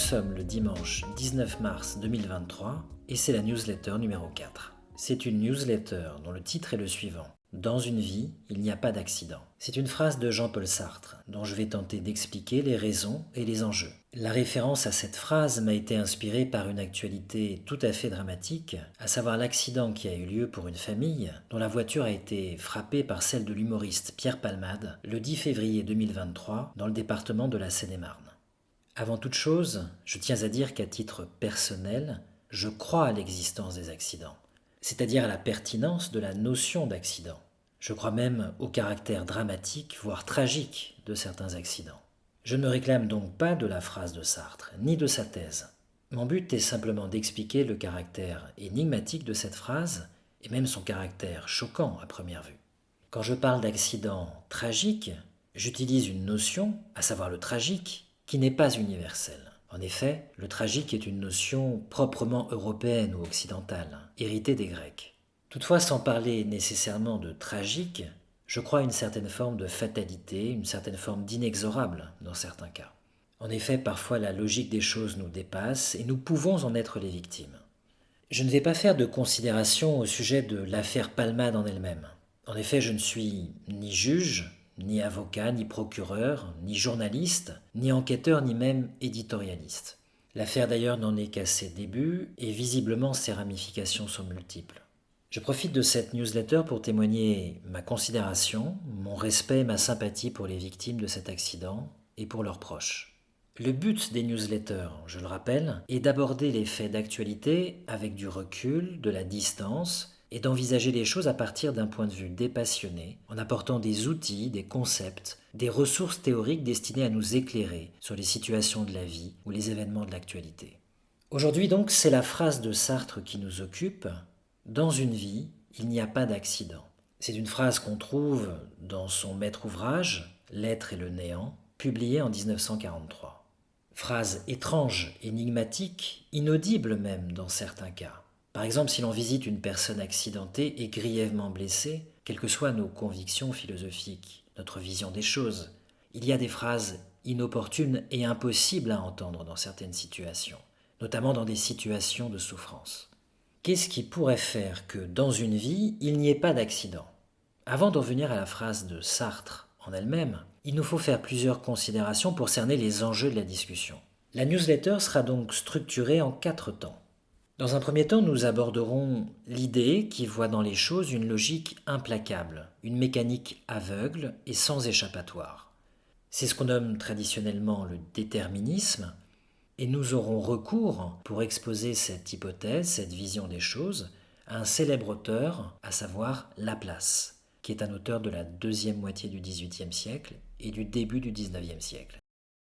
sommes le dimanche 19 mars 2023 et c'est la newsletter numéro 4. C'est une newsletter dont le titre est le suivant. Dans une vie, il n'y a pas d'accident. C'est une phrase de Jean-Paul Sartre dont je vais tenter d'expliquer les raisons et les enjeux. La référence à cette phrase m'a été inspirée par une actualité tout à fait dramatique, à savoir l'accident qui a eu lieu pour une famille dont la voiture a été frappée par celle de l'humoriste Pierre Palmade le 10 février 2023 dans le département de la Seine-et-Marne. Avant toute chose, je tiens à dire qu'à titre personnel, je crois à l'existence des accidents, c'est-à-dire à la pertinence de la notion d'accident. Je crois même au caractère dramatique, voire tragique de certains accidents. Je ne me réclame donc pas de la phrase de Sartre, ni de sa thèse. Mon but est simplement d'expliquer le caractère énigmatique de cette phrase, et même son caractère choquant à première vue. Quand je parle d'accident tragique, j'utilise une notion, à savoir le tragique, qui n'est pas universelle. En effet, le tragique est une notion proprement européenne ou occidentale, héritée des Grecs. Toutefois, sans parler nécessairement de tragique, je crois à une certaine forme de fatalité, une certaine forme d'inexorable dans certains cas. En effet, parfois la logique des choses nous dépasse et nous pouvons en être les victimes. Je ne vais pas faire de considération au sujet de l'affaire Palmade en elle-même. En effet, je ne suis ni juge, ni avocat, ni procureur, ni journaliste, ni enquêteur, ni même éditorialiste. L'affaire d'ailleurs n'en est qu'à ses débuts et visiblement ses ramifications sont multiples. Je profite de cette newsletter pour témoigner ma considération, mon respect et ma sympathie pour les victimes de cet accident et pour leurs proches. Le but des newsletters, je le rappelle, est d'aborder les faits d'actualité avec du recul, de la distance, et d'envisager les choses à partir d'un point de vue dépassionné, en apportant des outils, des concepts, des ressources théoriques destinées à nous éclairer sur les situations de la vie ou les événements de l'actualité. Aujourd'hui donc, c'est la phrase de Sartre qui nous occupe. Dans une vie, il n'y a pas d'accident. C'est une phrase qu'on trouve dans son maître ouvrage, L'être et le néant, publié en 1943. Phrase étrange, énigmatique, inaudible même dans certains cas. Par exemple, si l'on visite une personne accidentée et grièvement blessée, quelles que soient nos convictions philosophiques, notre vision des choses, il y a des phrases inopportunes et impossibles à entendre dans certaines situations, notamment dans des situations de souffrance. Qu'est-ce qui pourrait faire que dans une vie, il n'y ait pas d'accident ? Avant d'en venir à la phrase de Sartre en elle-même, il nous faut faire plusieurs considérations pour cerner les enjeux de la discussion. La newsletter sera donc structurée en 4 temps. Dans un premier temps, nous aborderons l'idée qui voit dans les choses une logique implacable, une mécanique aveugle et sans échappatoire. C'est ce qu'on nomme traditionnellement le déterminisme, et nous aurons recours, pour exposer cette hypothèse, cette vision des choses, à un célèbre auteur, à savoir Laplace, qui est un auteur de la deuxième moitié du XVIIIe siècle et du début du XIXe siècle.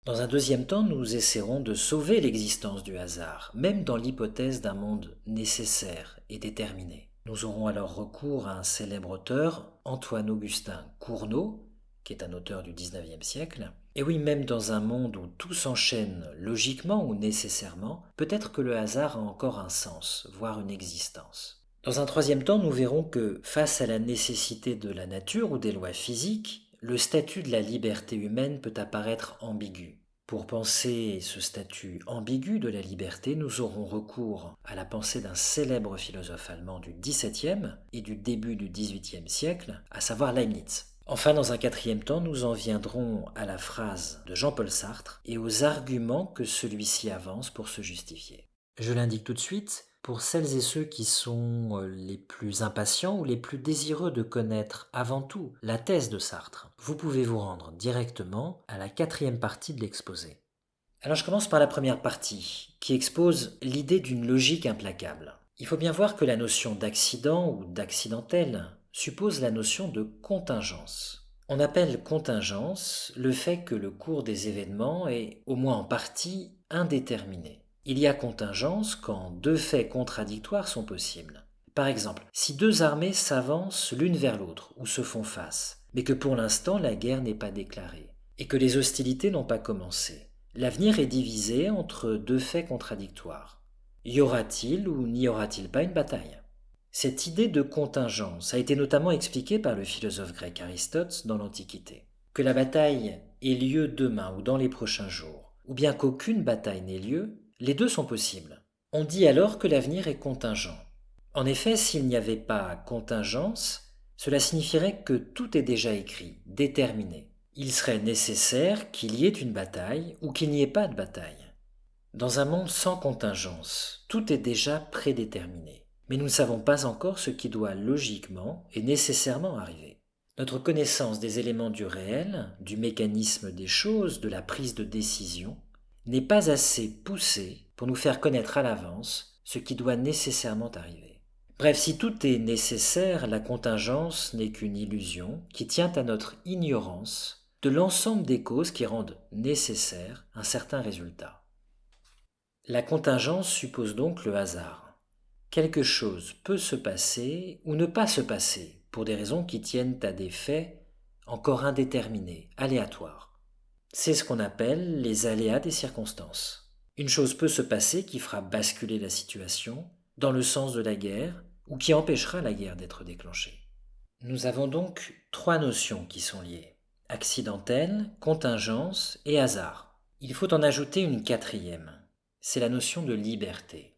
Dans un deuxième temps, nous essaierons de sauver l'existence du hasard, même dans l'hypothèse d'un monde nécessaire et déterminé. Nous aurons alors recours à un célèbre auteur, Antoine-Augustin Cournot, qui est un auteur du XIXe siècle. Et oui, même dans un monde où tout s'enchaîne logiquement ou nécessairement, peut-être que le hasard a encore un sens, voire une existence. Dans un troisième temps, nous verrons que, face à la nécessité de la nature ou des lois physiques, le statut de la liberté humaine peut apparaître ambigu. Pour penser ce statut ambigu de la liberté, nous aurons recours à la pensée d'un célèbre philosophe allemand du XVIIe et du début du XVIIIe siècle, à savoir Leibniz. Enfin, dans un quatrième temps, nous en viendrons à la phrase de Jean-Paul Sartre et aux arguments que celui-ci avance pour se justifier. Je l'indique tout de suite, pour celles et ceux qui sont les plus impatients ou les plus désireux de connaître avant tout la thèse de Sartre, vous pouvez vous rendre directement à la 4e partie de l'exposé. Alors je commence par la première partie, qui expose l'idée d'une logique implacable. Il faut bien voir que la notion d'accident ou d'accidentel suppose la notion de contingence. On appelle contingence le fait que le cours des événements est, au moins en partie, indéterminé. Il y a contingence quand 2 faits contradictoires sont possibles. Par exemple, si 2 armées s'avancent l'une vers l'autre ou se font face, mais que pour l'instant la guerre n'est pas déclarée, et que les hostilités n'ont pas commencé, l'avenir est divisé entre 2 faits contradictoires. Y aura-t-il ou n'y aura-t-il pas une bataille ? Cette idée de contingence a été notamment expliquée par le philosophe grec Aristote dans l'Antiquité. Que la bataille ait lieu demain ou dans les prochains jours, ou bien qu'aucune bataille n'ait lieu, les deux sont possibles. On dit alors que l'avenir est contingent. En effet, s'il n'y avait pas contingence, cela signifierait que tout est déjà écrit, déterminé. Il serait nécessaire qu'il y ait une bataille ou qu'il n'y ait pas de bataille. Dans un monde sans contingence, tout est déjà prédéterminé. Mais nous ne savons pas encore ce qui doit logiquement et nécessairement arriver. Notre connaissance des éléments du réel, du mécanisme des choses, de la prise de décision, n'est pas assez poussée pour nous faire connaître à l'avance ce qui doit nécessairement arriver. Bref, si tout est nécessaire, la contingence n'est qu'une illusion qui tient à notre ignorance de l'ensemble des causes qui rendent nécessaire un certain résultat. La contingence suppose donc le hasard. Quelque chose peut se passer ou ne pas se passer pour des raisons qui tiennent à des faits encore indéterminés, aléatoires. C'est ce qu'on appelle les aléas des circonstances. Une chose peut se passer qui fera basculer la situation dans le sens de la guerre ou qui empêchera la guerre d'être déclenchée. Nous avons donc trois notions qui sont liées: accidentelle, contingence et hasard. Il faut en ajouter une quatrième, c'est la notion de liberté.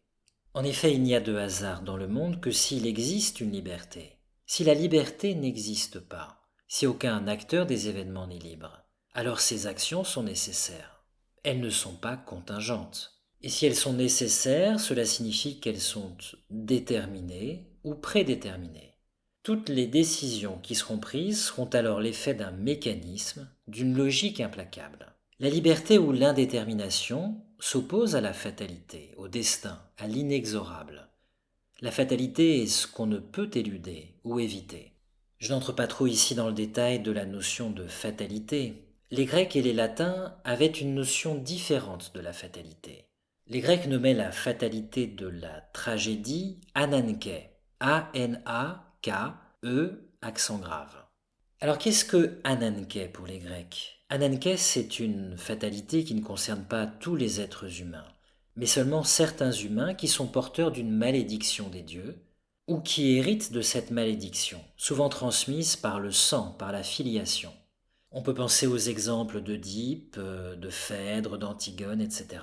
En effet, il n'y a de hasard dans le monde que s'il existe une liberté. Si la liberté n'existe pas, si aucun acteur des événements n'est libre, alors ces actions sont nécessaires. Elles ne sont pas contingentes. Et si elles sont nécessaires, cela signifie qu'elles sont déterminées ou prédéterminées. Toutes les décisions qui seront prises seront alors l'effet d'un mécanisme, d'une logique implacable. La liberté ou l'indétermination s'oppose à la fatalité, au destin, à l'inexorable. La fatalité est ce qu'on ne peut éluder ou éviter. Je n'entre pas trop ici dans le détail de la notion de fatalité. Les Grecs et les Latins avaient une notion différente de la fatalité. Les Grecs nommaient la fatalité de la tragédie ananké, A-N-A-K-E, accent grave. Alors qu'est-ce que ananké pour les Grecs? Ananké, c'est une fatalité qui ne concerne pas tous les êtres humains, mais seulement certains humains qui sont porteurs d'une malédiction des dieux, ou qui héritent de cette malédiction, souvent transmise par le sang, par la filiation. On peut penser aux exemples d'Œdipe, de Phèdre, d'Antigone, etc.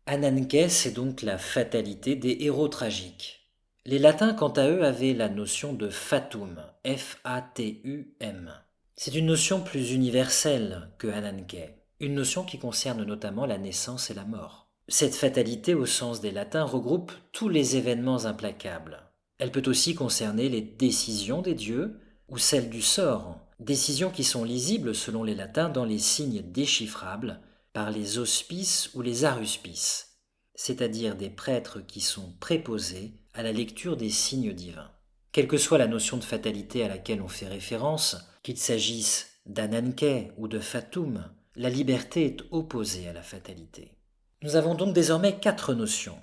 Ananké, c'est donc la fatalité des héros tragiques. Les Latins, quant à eux, avaient la notion de fatum, F-A-T-U-M. C'est une notion plus universelle que ananké, une notion qui concerne notamment la naissance et la mort. Cette fatalité, au sens des Latins, regroupe tous les événements implacables. Elle peut aussi concerner les décisions des dieux ou celles du sort, décisions qui sont lisibles selon les Latins dans les signes déchiffrables par les auspices ou les aruspices, c'est-à-dire des prêtres qui sont préposés à la lecture des signes divins. Quelle que soit la notion de fatalité à laquelle on fait référence, qu'il s'agisse d'ananké ou de fatum, la liberté est opposée à la fatalité. Nous avons donc désormais quatre notions: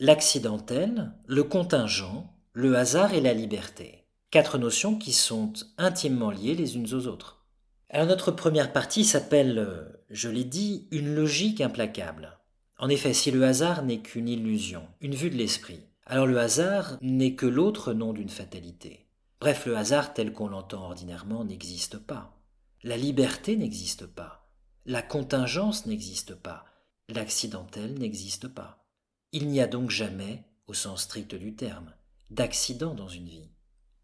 l'accidentel, le contingent, le hasard et la liberté. Quatre notions qui sont intimement liées les unes aux autres. Alors notre première partie s'appelle, je l'ai dit, une logique implacable. En effet, si le hasard n'est qu'une illusion, une vue de l'esprit, alors le hasard n'est que l'autre nom d'une fatalité. Bref, le hasard tel qu'on l'entend ordinairement n'existe pas. La liberté n'existe pas. La contingence n'existe pas. L'accidentel n'existe pas. Il n'y a donc jamais, au sens strict du terme, d'accident dans une vie.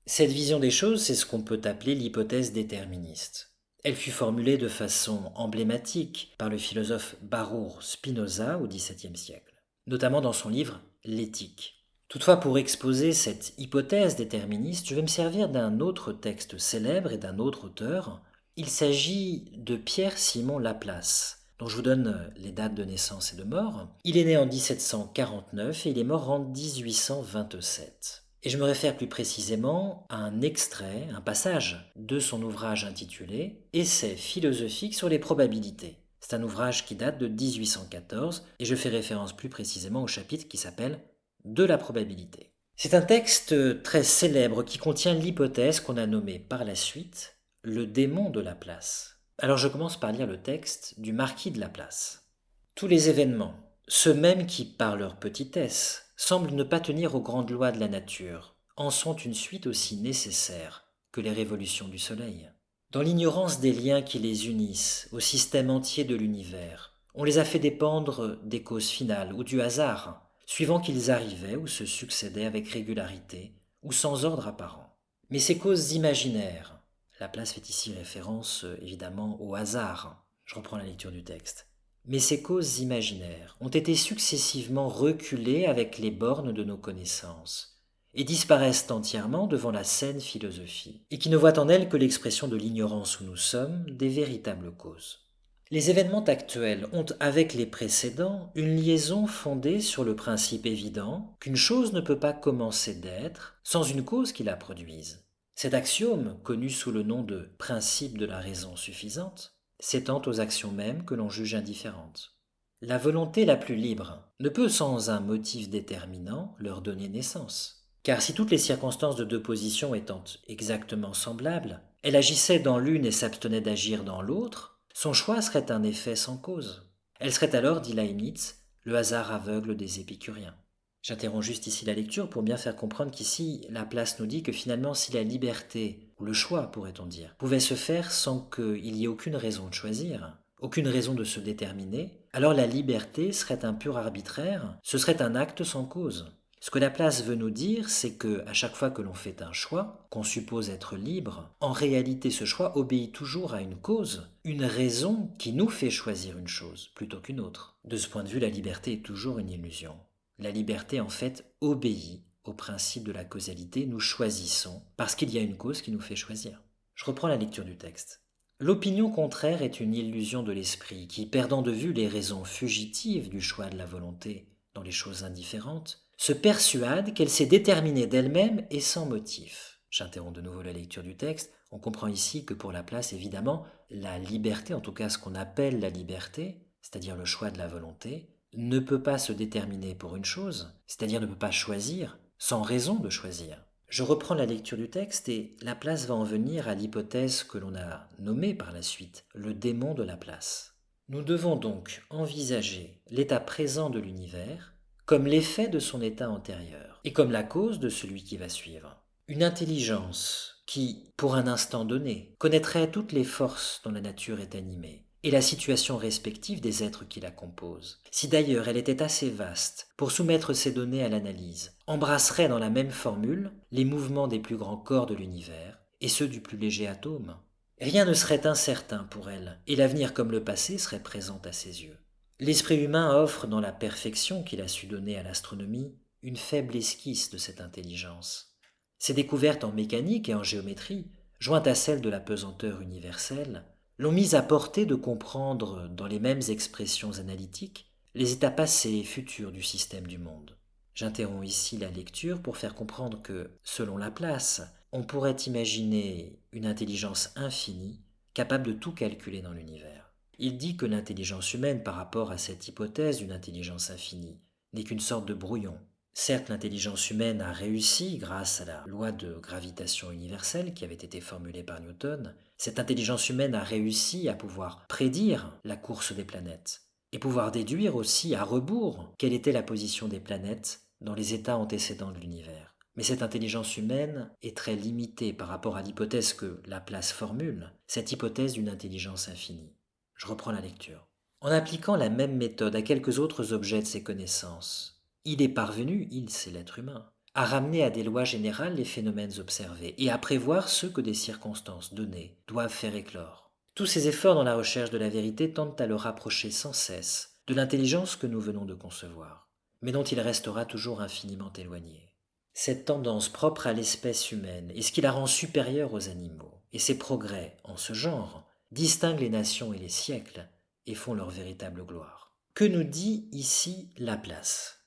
Cette vision des choses, c'est ce qu'on peut appeler l'hypothèse déterministe. Elle fut formulée de façon emblématique par le philosophe Baruch Spinoza au XVIIe siècle, notamment dans son livre L'Éthique. Toutefois, pour exposer cette hypothèse déterministe, je vais me servir d'un autre texte célèbre et d'un autre auteur. Il s'agit de Pierre-Simon Laplace, dont je vous donne les dates de naissance et de mort. Il est né en 1749 et il est mort en 1827. Et je me réfère plus précisément à un extrait, un passage de son ouvrage intitulé Essai philosophique sur les probabilités. C'est un ouvrage qui date de 1814 et je fais référence plus précisément au chapitre qui s'appelle De la probabilité. C'est un texte très célèbre qui contient l'hypothèse qu'on a nommée par la suite le démon de Laplace. Alors je commence par lire le texte du marquis de Laplace. Tous les événements, ceux mêmes qui, par leur petitesse, semblent ne pas tenir aux grandes lois de la nature, en sont une suite aussi nécessaire que les révolutions du soleil. Dans l'ignorance des liens qui les unissent au système entier de l'univers, On les a fait dépendre des causes finales ou du hasard, suivant qu'ils arrivaient ou se succédaient avec régularité ou sans ordre apparent. Mais ces causes imaginaires, Laplace fait ici référence évidemment au hasard, je reprends la lecture du texte, mais ces causes imaginaires ont été successivement reculées avec les bornes de nos connaissances et disparaissent entièrement devant la saine philosophie, et qui ne voit en elles que l'expression de l'ignorance où nous sommes des véritables causes. Les événements actuels ont, avec les précédents, une liaison fondée sur le principe évident qu'une chose ne peut pas commencer d'être sans une cause qui la produise. Cet axiome, connu sous le nom de principe de la raison suffisante, s'étend aux actions mêmes que l'on juge indifférentes. La volonté la plus libre ne peut sans un motif déterminant leur donner naissance. Car si toutes les circonstances de deux positions étant exactement semblables, elle agissait dans l'une et s'abstenait d'agir dans l'autre, son choix serait un effet sans cause. Elle serait alors, dit Leibniz, le hasard aveugle des épicuriens. J'interromps juste ici la lecture pour bien faire comprendre qu'ici, Laplace nous dit que finalement, si la liberté, ou le choix pourrait-on dire, pouvait se faire sans qu'il y ait aucune raison de choisir, aucune raison de se déterminer, alors la liberté serait un pur arbitraire, ce serait un acte sans cause. Ce que Laplace veut nous dire, c'est que à chaque fois que l'on fait un choix, qu'on suppose être libre, en réalité ce choix obéit toujours à une cause, une raison qui nous fait choisir une chose plutôt qu'une autre. De ce point de vue, la liberté est toujours une illusion. La liberté, en fait, obéit au principe de la causalité. Nous choisissons parce qu'il y a une cause qui nous fait choisir. Je reprends la lecture du texte. L'opinion contraire est une illusion de l'esprit qui, perdant de vue les raisons fugitives du choix de la volonté dans les choses indifférentes, se persuade qu'elle s'est déterminée d'elle-même et sans motif. J'interromps de nouveau la lecture du texte. On comprend ici que pour Laplace, évidemment, la liberté, en tout cas ce qu'on appelle la liberté, c'est-à-dire le choix de la volonté, ne peut pas se déterminer pour une chose, c'est-à-dire ne peut pas choisir, sans raison de choisir. Je reprends la lecture du texte et Laplace va en venir à l'hypothèse que l'on a nommée par la suite, le démon de Laplace. Nous devons donc envisager l'état présent de l'univers comme l'effet de son état antérieur, et comme la cause de celui qui va suivre. Une intelligence qui, pour un instant donné, connaîtrait toutes les forces dont la nature est animée, et la situation respective des êtres qui la composent, si d'ailleurs elle était assez vaste pour soumettre ces données à l'analyse, embrasserait dans la même formule les mouvements des plus grands corps de l'univers et ceux du plus léger atome. Rien ne serait incertain pour elle, et l'avenir comme le passé serait présent à ses yeux. L'esprit humain offre, dans la perfection qu'il a su donner à l'astronomie, une faible esquisse de cette intelligence. Ses découvertes en mécanique et en géométrie, jointes à celles de la pesanteur universelle, l'ont mis à portée de comprendre, dans les mêmes expressions analytiques, les états passés et futurs du système du monde. J'interromps ici la lecture pour faire comprendre que, selon Laplace, on pourrait imaginer une intelligence infinie, capable de tout calculer dans l'univers. Il dit que l'intelligence humaine, par rapport à cette hypothèse d'une intelligence infinie, n'est qu'une sorte de brouillon. Certes, l'intelligence humaine a réussi, grâce à la loi de gravitation universelle qui avait été formulée par Newton, cette intelligence humaine a réussi à pouvoir prédire la course des planètes, et pouvoir déduire aussi à rebours quelle était la position des planètes dans les états antécédents de l'univers. Mais cette intelligence humaine est très limitée par rapport à l'hypothèse que Laplace formule, cette hypothèse d'une intelligence infinie. Je reprends la lecture. En appliquant la même méthode à quelques autres objets de ses connaissances, il est parvenu, c'est l'être humain, à ramener à des lois générales les phénomènes observés et à prévoir ceux que des circonstances données doivent faire éclore. Tous ces efforts dans la recherche de la vérité tentent à le rapprocher sans cesse de l'intelligence que nous venons de concevoir, mais dont il restera toujours infiniment éloigné. Cette tendance propre à l'espèce humaine est ce qui la rend supérieure aux animaux, et ses progrès, en ce genre, distinguent les nations et les siècles et font leur véritable gloire. Que nous dit ici Laplace ?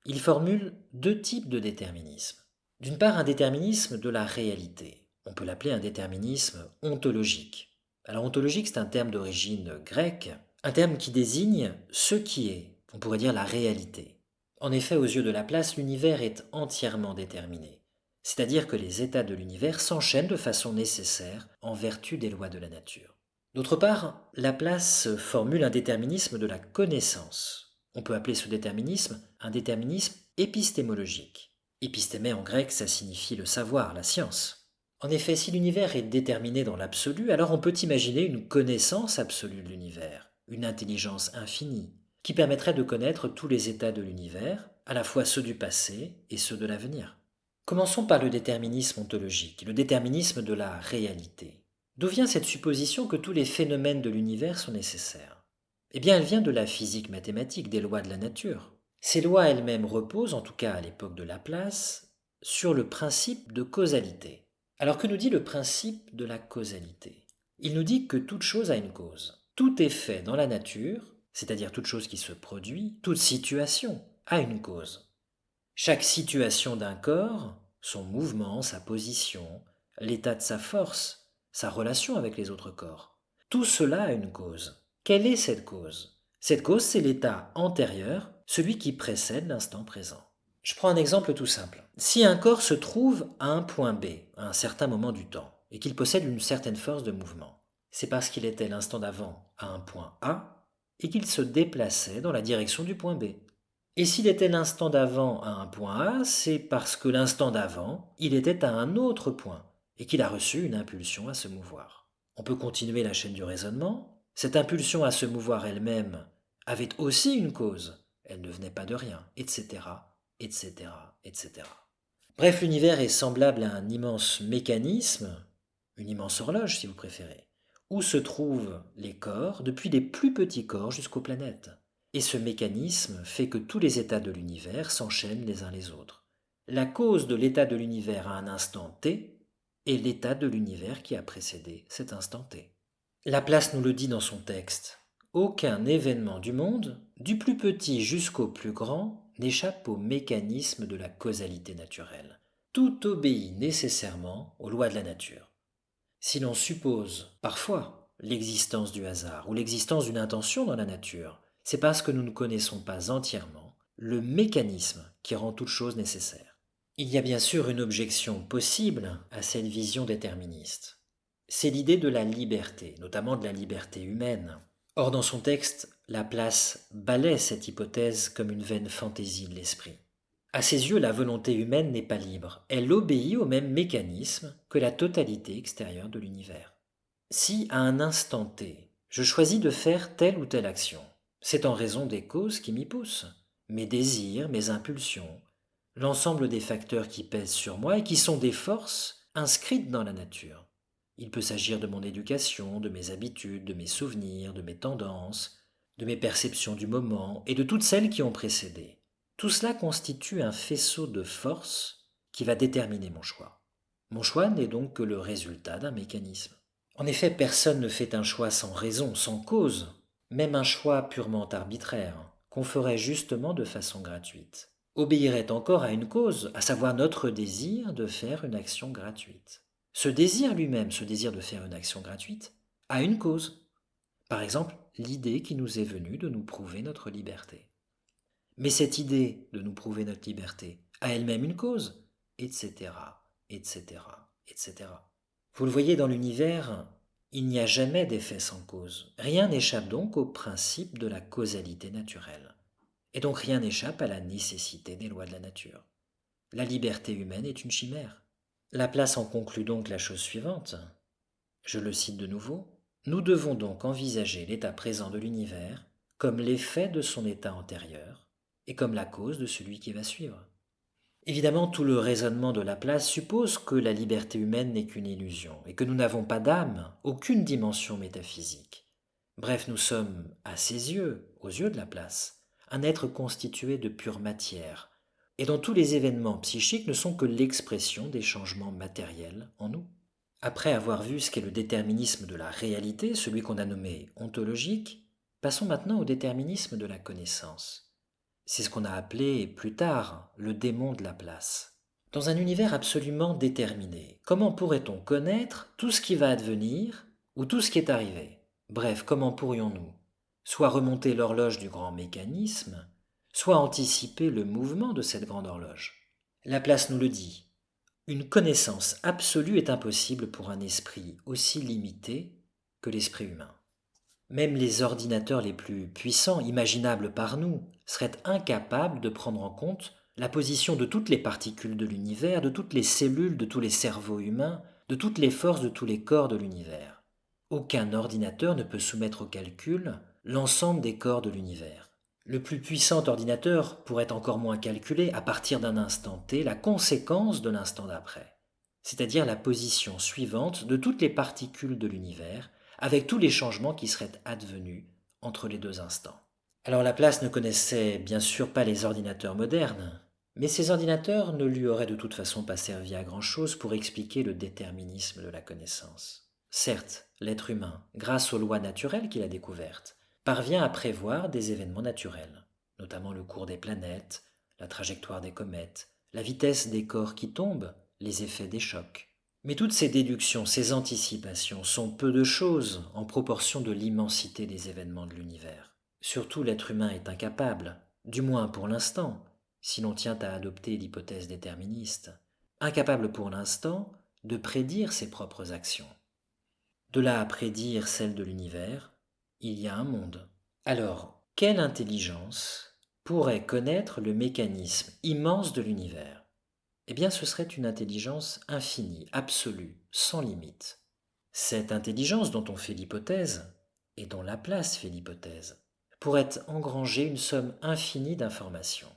Il formule deux types de déterminisme. D'une part, un déterminisme de la réalité. On peut l'appeler un déterminisme ontologique. Alors ontologique, c'est un terme d'origine grecque, un terme qui désigne ce qui est, on pourrait dire la réalité. En effet, aux yeux de Laplace, l'univers est entièrement déterminé, c'est-à-dire que les états de l'univers s'enchaînent de façon nécessaire en vertu des lois de la nature. D'autre part, Laplace formule un déterminisme de la connaissance. On peut appeler ce déterminisme un déterminisme épistémologique. Épistémé en grec, ça signifie le savoir, la science. En effet, si l'univers est déterminé dans l'absolu, alors on peut imaginer une connaissance absolue de l'univers, une intelligence infinie, qui permettrait de connaître tous les états de l'univers, à la fois ceux du passé et ceux de l'avenir. Commençons par le déterminisme ontologique, le déterminisme de la réalité. D'où vient cette supposition que tous les phénomènes de l'univers sont nécessaires? Eh bien, elle vient de la physique mathématique, des lois de la nature. Ces lois elles-mêmes reposent, en tout cas à l'époque de Laplace, sur le principe de causalité. Alors que nous dit le principe de la causalité? Il nous dit que toute chose a une cause. Tout effet dans la nature, c'est-à-dire toute chose qui se produit, toute situation, a une cause. Chaque situation d'un corps, son mouvement, sa position, l'état de sa force, sa relation avec les autres corps, tout cela a une cause. Quelle est cette cause? Cette cause, c'est l'état antérieur, celui qui précède l'instant présent. Je prends un exemple tout simple. Si un corps se trouve à un point B, à un certain moment du temps, et qu'il possède une certaine force de mouvement, c'est parce qu'il était l'instant d'avant à un point A, et qu'il se déplaçait dans la direction du point B. Et s'il était l'instant d'avant à un point A, c'est parce que l'instant d'avant, il était à un autre point et qu'il a reçu une impulsion à se mouvoir. On peut continuer la chaîne du raisonnement. Cette impulsion à se mouvoir elle-même avait aussi une cause. Elle ne venait pas de rien, etc., etc., etc. Bref, l'univers est semblable à un immense mécanisme, une immense horloge si vous préférez, où se trouvent les corps, depuis les plus petits corps jusqu'aux planètes. Et ce mécanisme fait que tous les états de l'univers s'enchaînent les uns les autres. La cause de l'état de l'univers à un instant t est l'état de l'univers qui a précédé cet instant t. Laplace nous le dit dans son texte. Aucun événement du monde, du plus petit jusqu'au plus grand, n'échappe au mécanisme de la causalité naturelle. Tout obéit nécessairement aux lois de la nature. Si l'on suppose, parfois, l'existence du hasard ou l'existence d'une intention dans la nature, c'est parce que nous ne connaissons pas entièrement le mécanisme qui rend toute chose nécessaire. Il y a bien sûr une objection possible à cette vision déterministe. C'est l'idée de la liberté, notamment de la liberté humaine. Or, dans son texte, Laplace balaie cette hypothèse comme une vaine fantaisie de l'esprit. À ses yeux, la volonté humaine n'est pas libre. Elle obéit au même mécanisme que la totalité extérieure de l'univers. Si, à un instant T, je choisis de faire telle ou telle action, c'est en raison des causes qui m'y poussent. Mes désirs, mes impulsions, l'ensemble des facteurs qui pèsent sur moi et qui sont des forces inscrites dans la nature. Il peut s'agir de mon éducation, de mes habitudes, de mes souvenirs, de mes tendances, de mes perceptions du moment et de toutes celles qui ont précédé. Tout cela constitue un faisceau de forces qui va déterminer mon choix. Mon choix n'est donc que le résultat d'un mécanisme. En effet, personne ne fait un choix sans raison, sans cause, même un choix purement arbitraire, qu'on ferait justement de façon gratuite, obéirait encore à une cause, à savoir notre désir de faire une action gratuite. Ce désir lui-même, ce désir de faire une action gratuite, a une cause. Par exemple, l'idée qui nous est venue de nous prouver notre liberté. Mais cette idée de nous prouver notre liberté a elle-même une cause, etc., etc., etc. Vous le voyez dans l'univers, il n'y a jamais d'effet sans cause. Rien n'échappe donc au principe de la causalité naturelle. Et donc rien n'échappe à la nécessité des lois de la nature. La liberté humaine est une chimère. Laplace en conclut donc la chose suivante. Je le cite de nouveau. Nous devons donc envisager l'état présent de l'univers comme l'effet de son état antérieur, et comme la cause de celui qui va suivre. Évidemment, tout le raisonnement de Laplace suppose que la liberté humaine n'est qu'une illusion, et que nous n'avons pas d'âme, aucune dimension métaphysique. Bref, nous sommes, à ses yeux, aux yeux de Laplace, un être constitué de pure matière, et dont tous les événements psychiques ne sont que l'expression des changements matériels en nous. Après avoir vu ce qu'est le déterminisme de la réalité, celui qu'on a nommé ontologique, passons maintenant au déterminisme de la connaissance. C'est ce qu'on a appelé plus tard le démon de Laplace. Dans un univers absolument déterminé, comment pourrait-on connaître tout ce qui va advenir ou tout ce qui est arrivé? Bref, comment pourrions-nous soit remonter l'horloge du grand mécanisme, soit anticiper le mouvement de cette grande horloge? Laplace nous le dit. Une connaissance absolue est impossible pour un esprit aussi limité que l'esprit humain. Même les ordinateurs les plus puissants, imaginables par nous, seraient incapables de prendre en compte la position de toutes les particules de l'univers, de toutes les cellules de tous les cerveaux humains, de toutes les forces de tous les corps de l'univers. Aucun ordinateur ne peut soumettre au calcul l'ensemble des corps de l'univers. Le plus puissant ordinateur pourrait encore moins calculer, à partir d'un instant t, la conséquence de l'instant d'après, c'est-à-dire la position suivante de toutes les particules de l'univers, avec tous les changements qui seraient advenus entre les deux instants. Alors Laplace ne connaissait bien sûr pas les ordinateurs modernes, mais ces ordinateurs ne lui auraient de toute façon pas servi à grand-chose pour expliquer le déterminisme de la connaissance. Certes, l'être humain, grâce aux lois naturelles qu'il a découvertes, parvient à prévoir des événements naturels, notamment le cours des planètes, la trajectoire des comètes, la vitesse des corps qui tombent, les effets des chocs. Mais toutes ces déductions, ces anticipations sont peu de choses en proportion de l'immensité des événements de l'univers. Surtout l'être humain est incapable, du moins pour l'instant, si l'on tient à adopter l'hypothèse déterministe, incapable pour l'instant de prédire ses propres actions. De là à prédire celle de l'univers, il y a un monde. Alors, quelle intelligence pourrait connaître le mécanisme immense de l'univers? Eh bien, ce serait une intelligence infinie, absolue, sans limite. Cette intelligence dont on fait l'hypothèse, et dont Laplace fait l'hypothèse, pourrait engranger une somme infinie d'informations,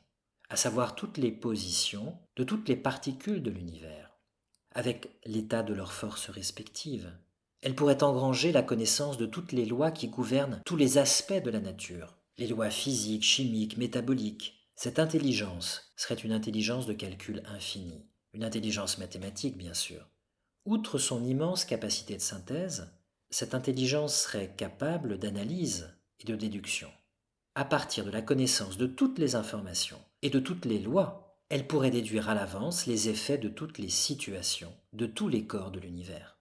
à savoir toutes les positions de toutes les particules de l'univers, avec l'état de leurs forces respectives. Elle pourrait engranger la connaissance de toutes les lois qui gouvernent tous les aspects de la nature, les lois physiques, chimiques, métaboliques. Cette intelligence serait une intelligence de calcul infini, une intelligence mathématique bien sûr. Outre son immense capacité de synthèse, cette intelligence serait capable d'analyse et de déduction. À partir de la connaissance de toutes les informations et de toutes les lois, elle pourrait déduire à l'avance les effets de toutes les situations, de tous les corps de l'univers.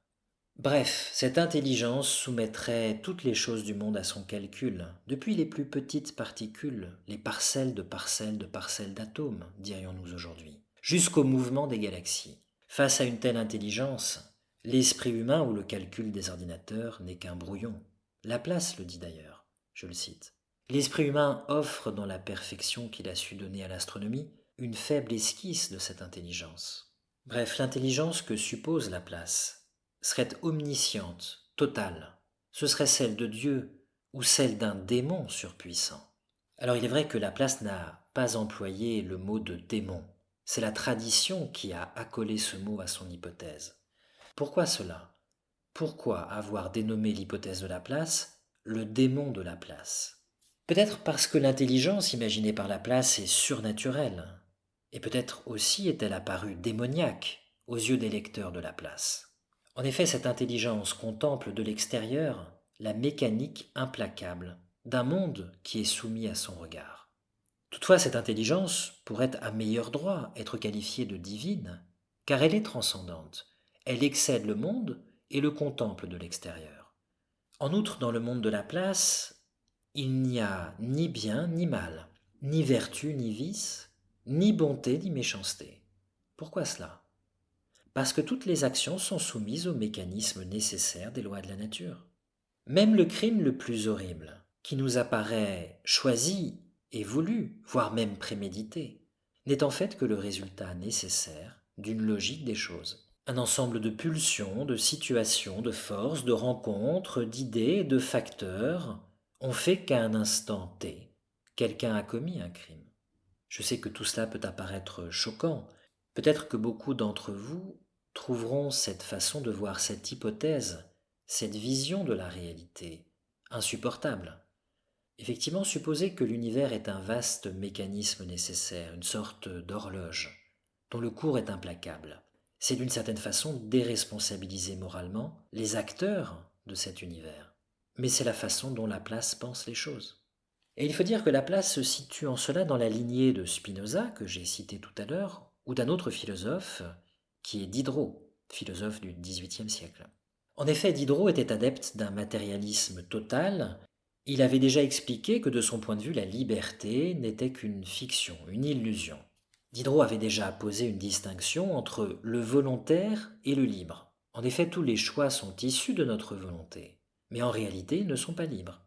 Bref, cette intelligence soumettrait toutes les choses du monde à son calcul, depuis les plus petites particules, les parcelles de parcelles de parcelles d'atomes, dirions-nous aujourd'hui, jusqu'au mouvement des galaxies. Face à une telle intelligence, l'esprit humain ou le calcul des ordinateurs n'est qu'un brouillon. Laplace le dit d'ailleurs, je le cite. L'esprit humain offre dans la perfection qu'il a su donner à l'astronomie une faible esquisse de cette intelligence. Bref, l'intelligence que suppose Laplace serait omnisciente, totale. Ce serait celle de Dieu ou celle d'un démon surpuissant. Alors il est vrai que Laplace n'a pas employé le mot de démon. C'est la tradition qui a accolé ce mot à son hypothèse. Pourquoi cela? Pourquoi avoir dénommé l'hypothèse de Laplace le démon de Laplace? Peut-être parce que l'intelligence imaginée par Laplace est surnaturelle, et peut-être aussi est-elle apparue démoniaque aux yeux des lecteurs de Laplace. En effet, cette intelligence contemple de l'extérieur la mécanique implacable d'un monde qui est soumis à son regard. Toutefois, cette intelligence pourrait à meilleur droit être qualifiée de divine, car elle est transcendante. Elle excède le monde et le contemple de l'extérieur. En outre, dans le monde de Laplace, il n'y a ni bien ni mal, ni vertu ni vice, ni bonté ni méchanceté. Pourquoi cela? Parce que toutes les actions sont soumises aux mécanismes nécessaires des lois de la nature. Même le crime le plus horrible, qui nous apparaît choisi et voulu, voire même prémédité, n'est en fait que le résultat nécessaire d'une logique des choses. Un ensemble de pulsions, de situations, de forces, de rencontres, d'idées, de facteurs ont fait qu'à un instant T, quelqu'un a commis un crime. Je sais que tout cela peut apparaître choquant. Peut-être que beaucoup d'entre vous trouveront cette façon de voir cette hypothèse, cette vision de la réalité, insupportable. Effectivement, supposer que l'univers est un vaste mécanisme nécessaire, une sorte d'horloge, dont le cours est implacable, c'est d'une certaine façon déresponsabiliser moralement les acteurs de cet univers. Mais c'est la façon dont Laplace pense les choses. Et il faut dire que Laplace se situe en cela dans la lignée de Spinoza, que j'ai cité tout à l'heure, ou d'un autre philosophe, qui est Diderot, philosophe du XVIIIe siècle. En effet, Diderot était adepte d'un matérialisme total. Il avait déjà expliqué que de son point de vue, la liberté n'était qu'une fiction, une illusion. Diderot avait déjà posé une distinction entre le volontaire et le libre. En effet, tous les choix sont issus de notre volonté, mais en réalité, ils ne sont pas libres.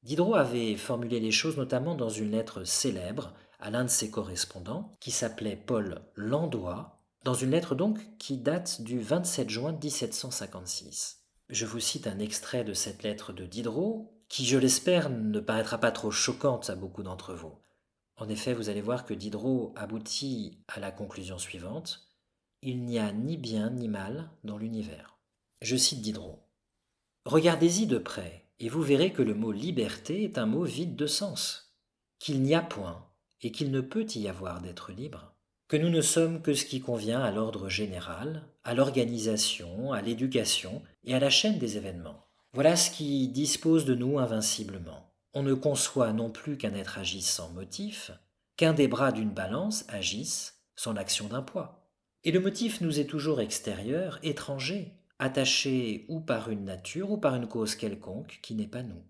Diderot avait formulé les choses notamment dans une lettre célèbre à l'un de ses correspondants, qui s'appelait Paul Landois, dans une lettre donc qui date du 27 juin 1756. Je vous cite un extrait de cette lettre de Diderot qui, je l'espère, ne paraîtra pas trop choquante à beaucoup d'entre vous. En effet, vous allez voir que Diderot aboutit à la conclusion suivante: il n'y a ni bien ni mal dans l'univers. Je cite Diderot. Regardez-y de près, et vous verrez que le mot liberté est un mot vide de sens, qu'il n'y a point, et qu'il ne peut y avoir d'être libre, que nous ne sommes que ce qui convient à l'ordre général, à l'organisation, à l'éducation et à la chaîne des événements. Voilà ce qui dispose de nous invinciblement. On ne conçoit non plus qu'un être agisse sans motif, qu'un des bras d'une balance agisse sans l'action d'un poids. Et le motif nous est toujours extérieur, étranger, attaché ou par une nature ou par une cause quelconque qui n'est pas nous.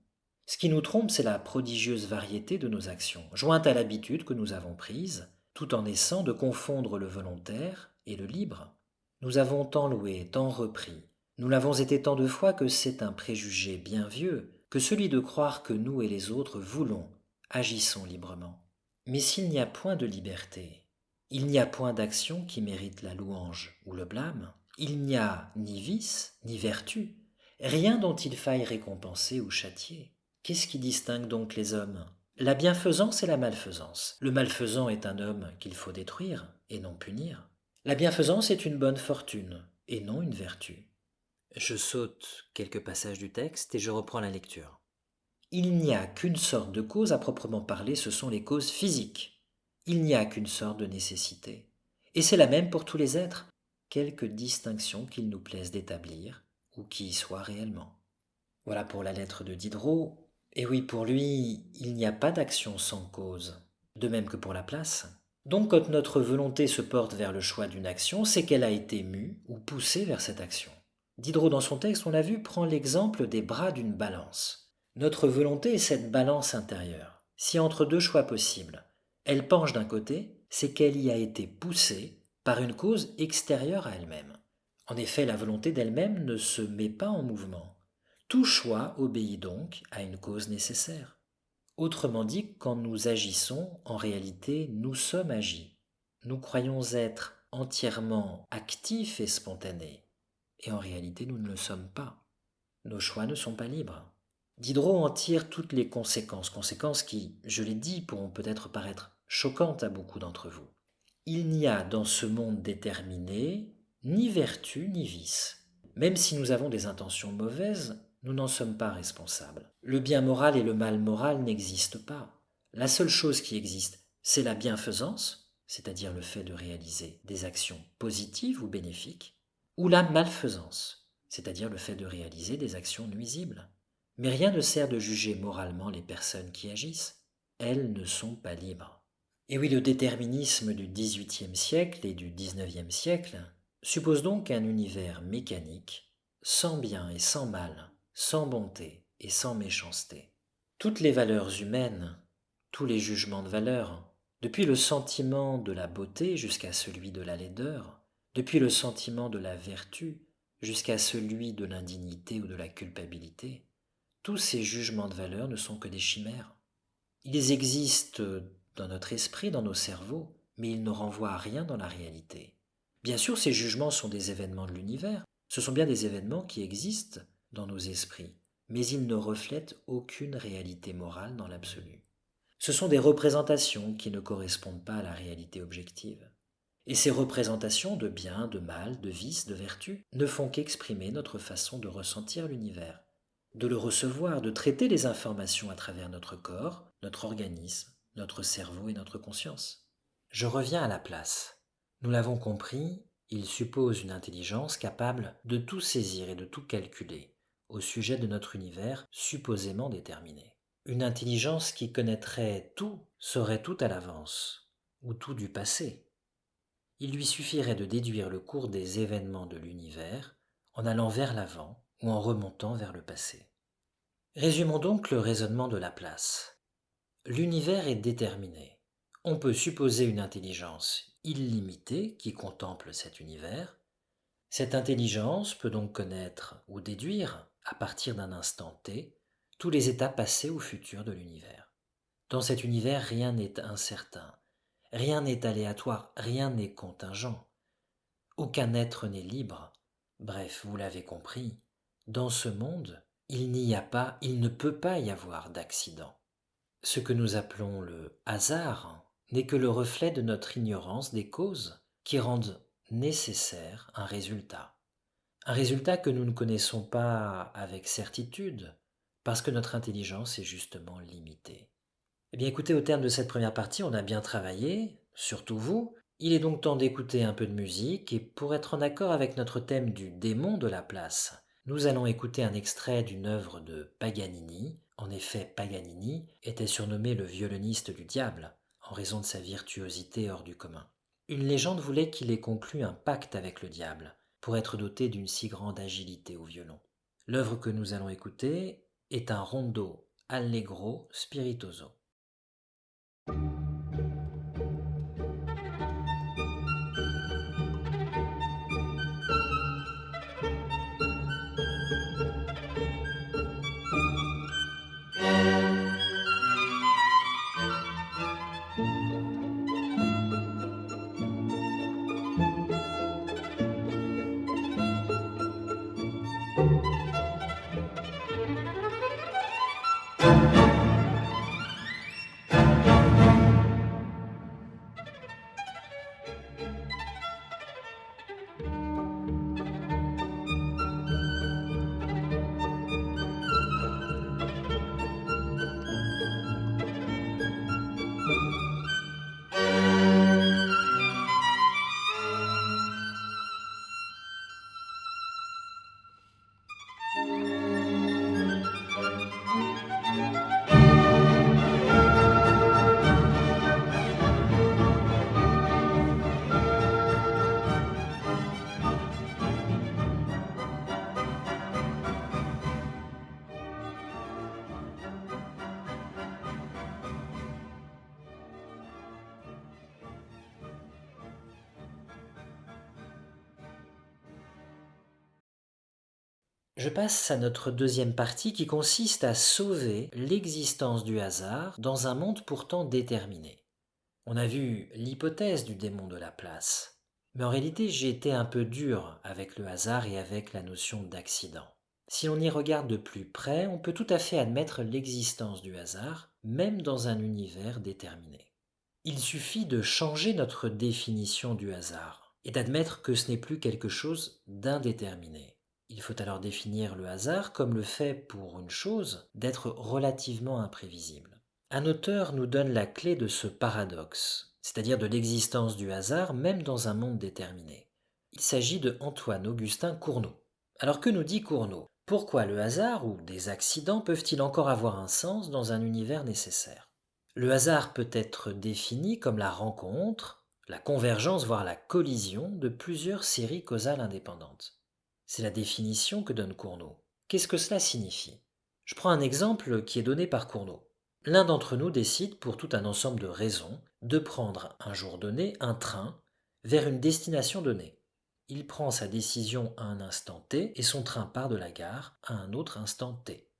Ce qui nous trompe, c'est la prodigieuse variété de nos actions, jointe à l'habitude que nous avons prise, tout en essaient de confondre le volontaire et le libre. Nous avons tant loué, tant repris, nous l'avons été tant de fois que c'est un préjugé bien vieux que celui de croire que nous et les autres voulons, agissons librement. Mais s'il n'y a point de liberté, il n'y a point d'action qui mérite la louange ou le blâme, il n'y a ni vice ni vertu, rien dont il faille récompenser ou châtier. Qu'est-ce qui distingue donc les hommes? La bienfaisance et la malfaisance. Le malfaisant est un homme qu'il faut détruire et non punir. La bienfaisance est une bonne fortune et non une vertu. Je saute quelques passages du texte et je reprends la lecture. Il n'y a qu'une sorte de cause à proprement parler, ce sont les causes physiques. Il n'y a qu'une sorte de nécessité. Et c'est la même pour tous les êtres, quelque distinction qu'il nous plaise d'établir ou qui y soit réellement. Voilà pour la lettre de Diderot. Et oui, pour lui, il n'y a pas d'action sans cause, de même que pour Laplace. Donc quand notre volonté se porte vers le choix d'une action, c'est qu'elle a été mue ou poussée vers cette action. Diderot, dans son texte, on l'a vu, prend l'exemple des bras d'une balance. Notre volonté est cette balance intérieure. Si entre deux choix possibles, elle penche d'un côté, c'est qu'elle y a été poussée par une cause extérieure à elle-même. En effet, la volonté d'elle-même ne se met pas en mouvement. Tout choix obéit donc à une cause nécessaire. Autrement dit, quand nous agissons, en réalité, nous sommes agis. Nous croyons être entièrement actifs et spontanés. Et en réalité, nous ne le sommes pas. Nos choix ne sont pas libres. Diderot en tire toutes les conséquences, conséquences qui, je l'ai dit, pourront peut-être paraître choquantes à beaucoup d'entre vous. Il n'y a dans ce monde déterminé ni vertu ni vice. Même si nous avons des intentions mauvaises, nous n'en sommes pas responsables. Le bien moral et le mal moral n'existent pas. La seule chose qui existe, c'est la bienfaisance, c'est-à-dire le fait de réaliser des actions positives ou bénéfiques, ou la malfaisance, c'est-à-dire le fait de réaliser des actions nuisibles. Mais rien ne sert de juger moralement les personnes qui agissent. Elles ne sont pas libres. Et oui, le déterminisme du XVIIIe siècle et du XIXe siècle suppose donc un univers mécanique, sans bien et sans mal, sans bonté et sans méchanceté. Toutes les valeurs humaines, tous les jugements de valeur, depuis le sentiment de la beauté jusqu'à celui de la laideur, depuis le sentiment de la vertu jusqu'à celui de l'indignité ou de la culpabilité, tous ces jugements de valeur ne sont que des chimères. Ils existent dans notre esprit, dans nos cerveaux, mais ils ne renvoient à rien dans la réalité. Bien sûr, ces jugements sont des événements de l'univers, ce sont bien des événements qui existent dans nos esprits, mais ils ne reflètent aucune réalité morale dans l'absolu. Ce sont des représentations qui ne correspondent pas à la réalité objective. Et ces représentations de bien, de mal, de vice, de vertu ne font qu'exprimer notre façon de ressentir l'univers, de le recevoir, de traiter les informations à travers notre corps, notre organisme, notre cerveau et notre conscience. Je reviens à Laplace. Nous l'avons compris, il suppose une intelligence capable de tout saisir et de tout calculer au sujet de notre univers supposément déterminé. Une intelligence qui connaîtrait tout, saurait tout à l'avance, ou tout du passé. Il lui suffirait de déduire le cours des événements de l'univers en allant vers l'avant ou en remontant vers le passé. Résumons donc le raisonnement de Laplace. L'univers est déterminé. On peut supposer une intelligence illimitée qui contemple cet univers. Cette intelligence peut donc connaître ou déduire, à partir d'un instant T, tous les états passés ou futurs de l'univers. Dans cet univers, rien n'est incertain, rien n'est aléatoire, rien n'est contingent. Aucun être n'est libre. Bref, vous l'avez compris, dans ce monde, il n'y a pas, il ne peut pas y avoir d'accident. Ce que nous appelons le hasard n'est que le reflet de notre ignorance des causes qui rendent nécessaire un résultat. Un résultat que nous ne connaissons pas avec certitude parce que notre intelligence est justement limitée. Eh bien écoutez, au terme de cette première partie, on a bien travaillé, surtout vous. Il est donc temps d'écouter un peu de musique et pour être en accord avec notre thème du démon de la place, nous allons écouter un extrait d'une œuvre de Paganini. En effet, Paganini était surnommé le violoniste du diable en raison de sa virtuosité hors du commun. Une légende voulait qu'il ait conclu un pacte avec le diable pour être doté d'une si grande agilité au violon. L'œuvre que nous allons écouter est un rondo allegro spiritoso. Je passe à notre deuxième partie qui consiste à sauver l'existence du hasard dans un monde pourtant déterminé. On a vu l'hypothèse du démon de la place, mais en réalité j'ai été un peu dur avec le hasard et avec la notion d'accident. Si on y regarde de plus près, on peut tout à fait admettre l'existence du hasard, même dans un univers déterminé. Il suffit de changer notre définition du hasard et d'admettre que ce n'est plus quelque chose d'indéterminé. Il faut alors définir le hasard comme le fait pour une chose d'être relativement imprévisible. Un auteur nous donne la clé de ce paradoxe, c'est-à-dire de l'existence du hasard même dans un monde déterminé. Il s'agit de Antoine-Augustin Cournot. Alors que nous dit Cournot? Pourquoi le hasard ou des accidents peuvent-ils encore avoir un sens dans un univers nécessaire? Le hasard peut être défini comme la rencontre, la convergence, voire la collision de plusieurs séries causales indépendantes. C'est la définition que donne Cournot. Qu'est-ce que cela signifie? Je prends un exemple qui est donné par Cournot. L'un d'entre nous décide, pour tout un ensemble de raisons, de prendre un jour donné un train vers une destination donnée. Il prend sa décision à un instant T et son train part de la gare à un autre instant T.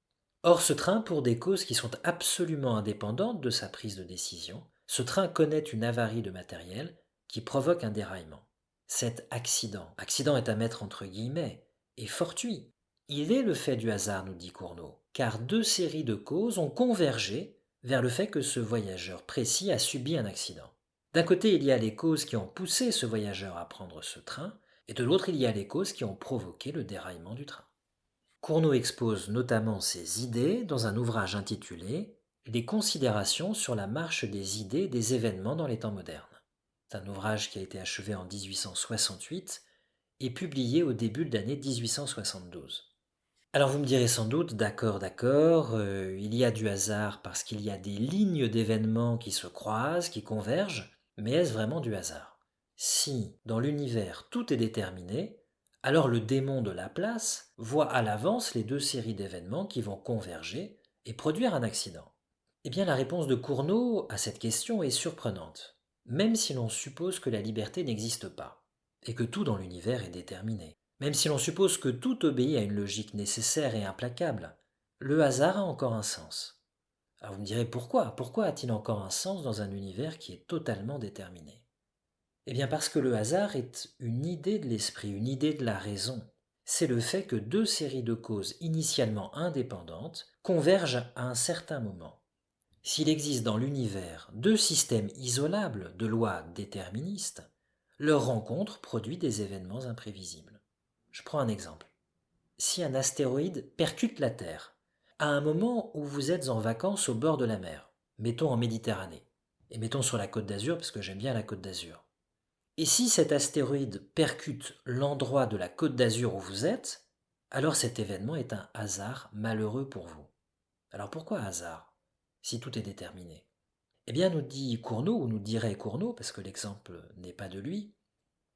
Or, ce train, pour des causes qui sont absolument indépendantes de sa prise de décision, ce train connaît une avarie de matériel qui provoque un déraillement. Cet accident est à mettre entre guillemets, est fortuit. Il est le fait du hasard, nous dit Cournot, car deux séries de causes ont convergé vers le fait que ce voyageur précis a subi un accident. D'un côté, il y a les causes qui ont poussé ce voyageur à prendre ce train, et de l'autre, il y a les causes qui ont provoqué le déraillement du train. Cournot expose notamment ses idées dans un ouvrage intitulé Les considérations sur la marche des idées et des événements dans les temps modernes. C'est un ouvrage qui a été achevé en 1868 et publié au début de l'année 1872. Alors vous me direz sans doute, d'accord, il y a du hasard parce qu'il y a des lignes d'événements qui se croisent, qui convergent, mais est-ce vraiment du hasard? Si, dans l'univers, tout est déterminé, alors le démon de la place voit à l'avance les deux séries d'événements qui vont converger et produire un accident. Eh bien la réponse de Cournot à cette question est surprenante, même si l'on suppose que la liberté n'existe pas, et que tout dans l'univers est déterminé. Même si l'on suppose que tout obéit à une logique nécessaire et implacable, le hasard a encore un sens. Alors vous me direz pourquoi? Pourquoi a-t-il encore un sens dans un univers qui est totalement déterminé? Eh bien parce que le hasard est une idée de l'esprit, une idée de la raison. c'est le fait que deux séries de causes initialement indépendantes convergent à un certain moment. S'il existe dans l'univers deux systèmes isolables de lois déterministes, leur rencontre produit des événements imprévisibles. Je prends un exemple. Si un astéroïde percute la Terre, à un moment où vous êtes en vacances au bord de la mer, mettons en Méditerranée, et mettons sur la Côte d'Azur parce que j'aime bien la Côte d'Azur, et si cet astéroïde percute l'endroit de la Côte d'Azur où vous êtes, alors cet événement est un hasard malheureux pour vous. Alors pourquoi hasard, si tout est déterminé? Eh bien, nous dit Cournot, ou nous dirait Cournot, parce que l'exemple n'est pas de lui,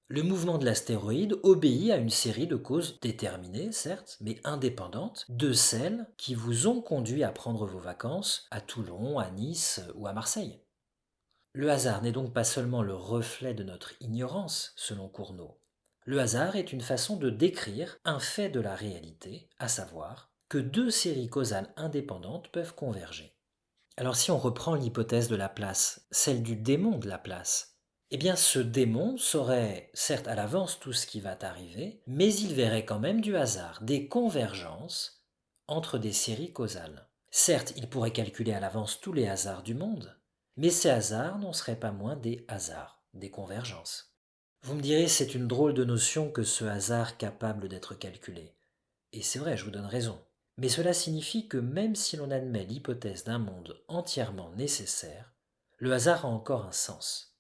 le mouvement de l'astéroïde obéit à une série de causes déterminées, certes, mais indépendantes de celles qui vous ont conduit à prendre vos vacances à Toulon, à Nice ou à Marseille. Le hasard n'est donc pas seulement le reflet de notre ignorance, selon Cournot. Le hasard est une façon de décrire un fait de la réalité, à savoir que deux séries causales indépendantes peuvent converger. Alors si on reprend l'hypothèse de Laplace, celle du démon de Laplace, eh bien ce démon saurait certes à l'avance tout ce qui va arriver, mais il verrait quand même du hasard, des convergences entre des séries causales. Certes, il pourrait calculer à l'avance tous les hasards du monde, mais ces hasards n'en seraient pas moins des hasards, des convergences. Vous me direz, c'est une drôle de notion que ce hasard capable d'être calculé. Et c'est vrai, je vous donne raison. Mais cela signifie que même si l'on admet l'hypothèse d'un monde entièrement nécessaire, le hasard a encore un sens.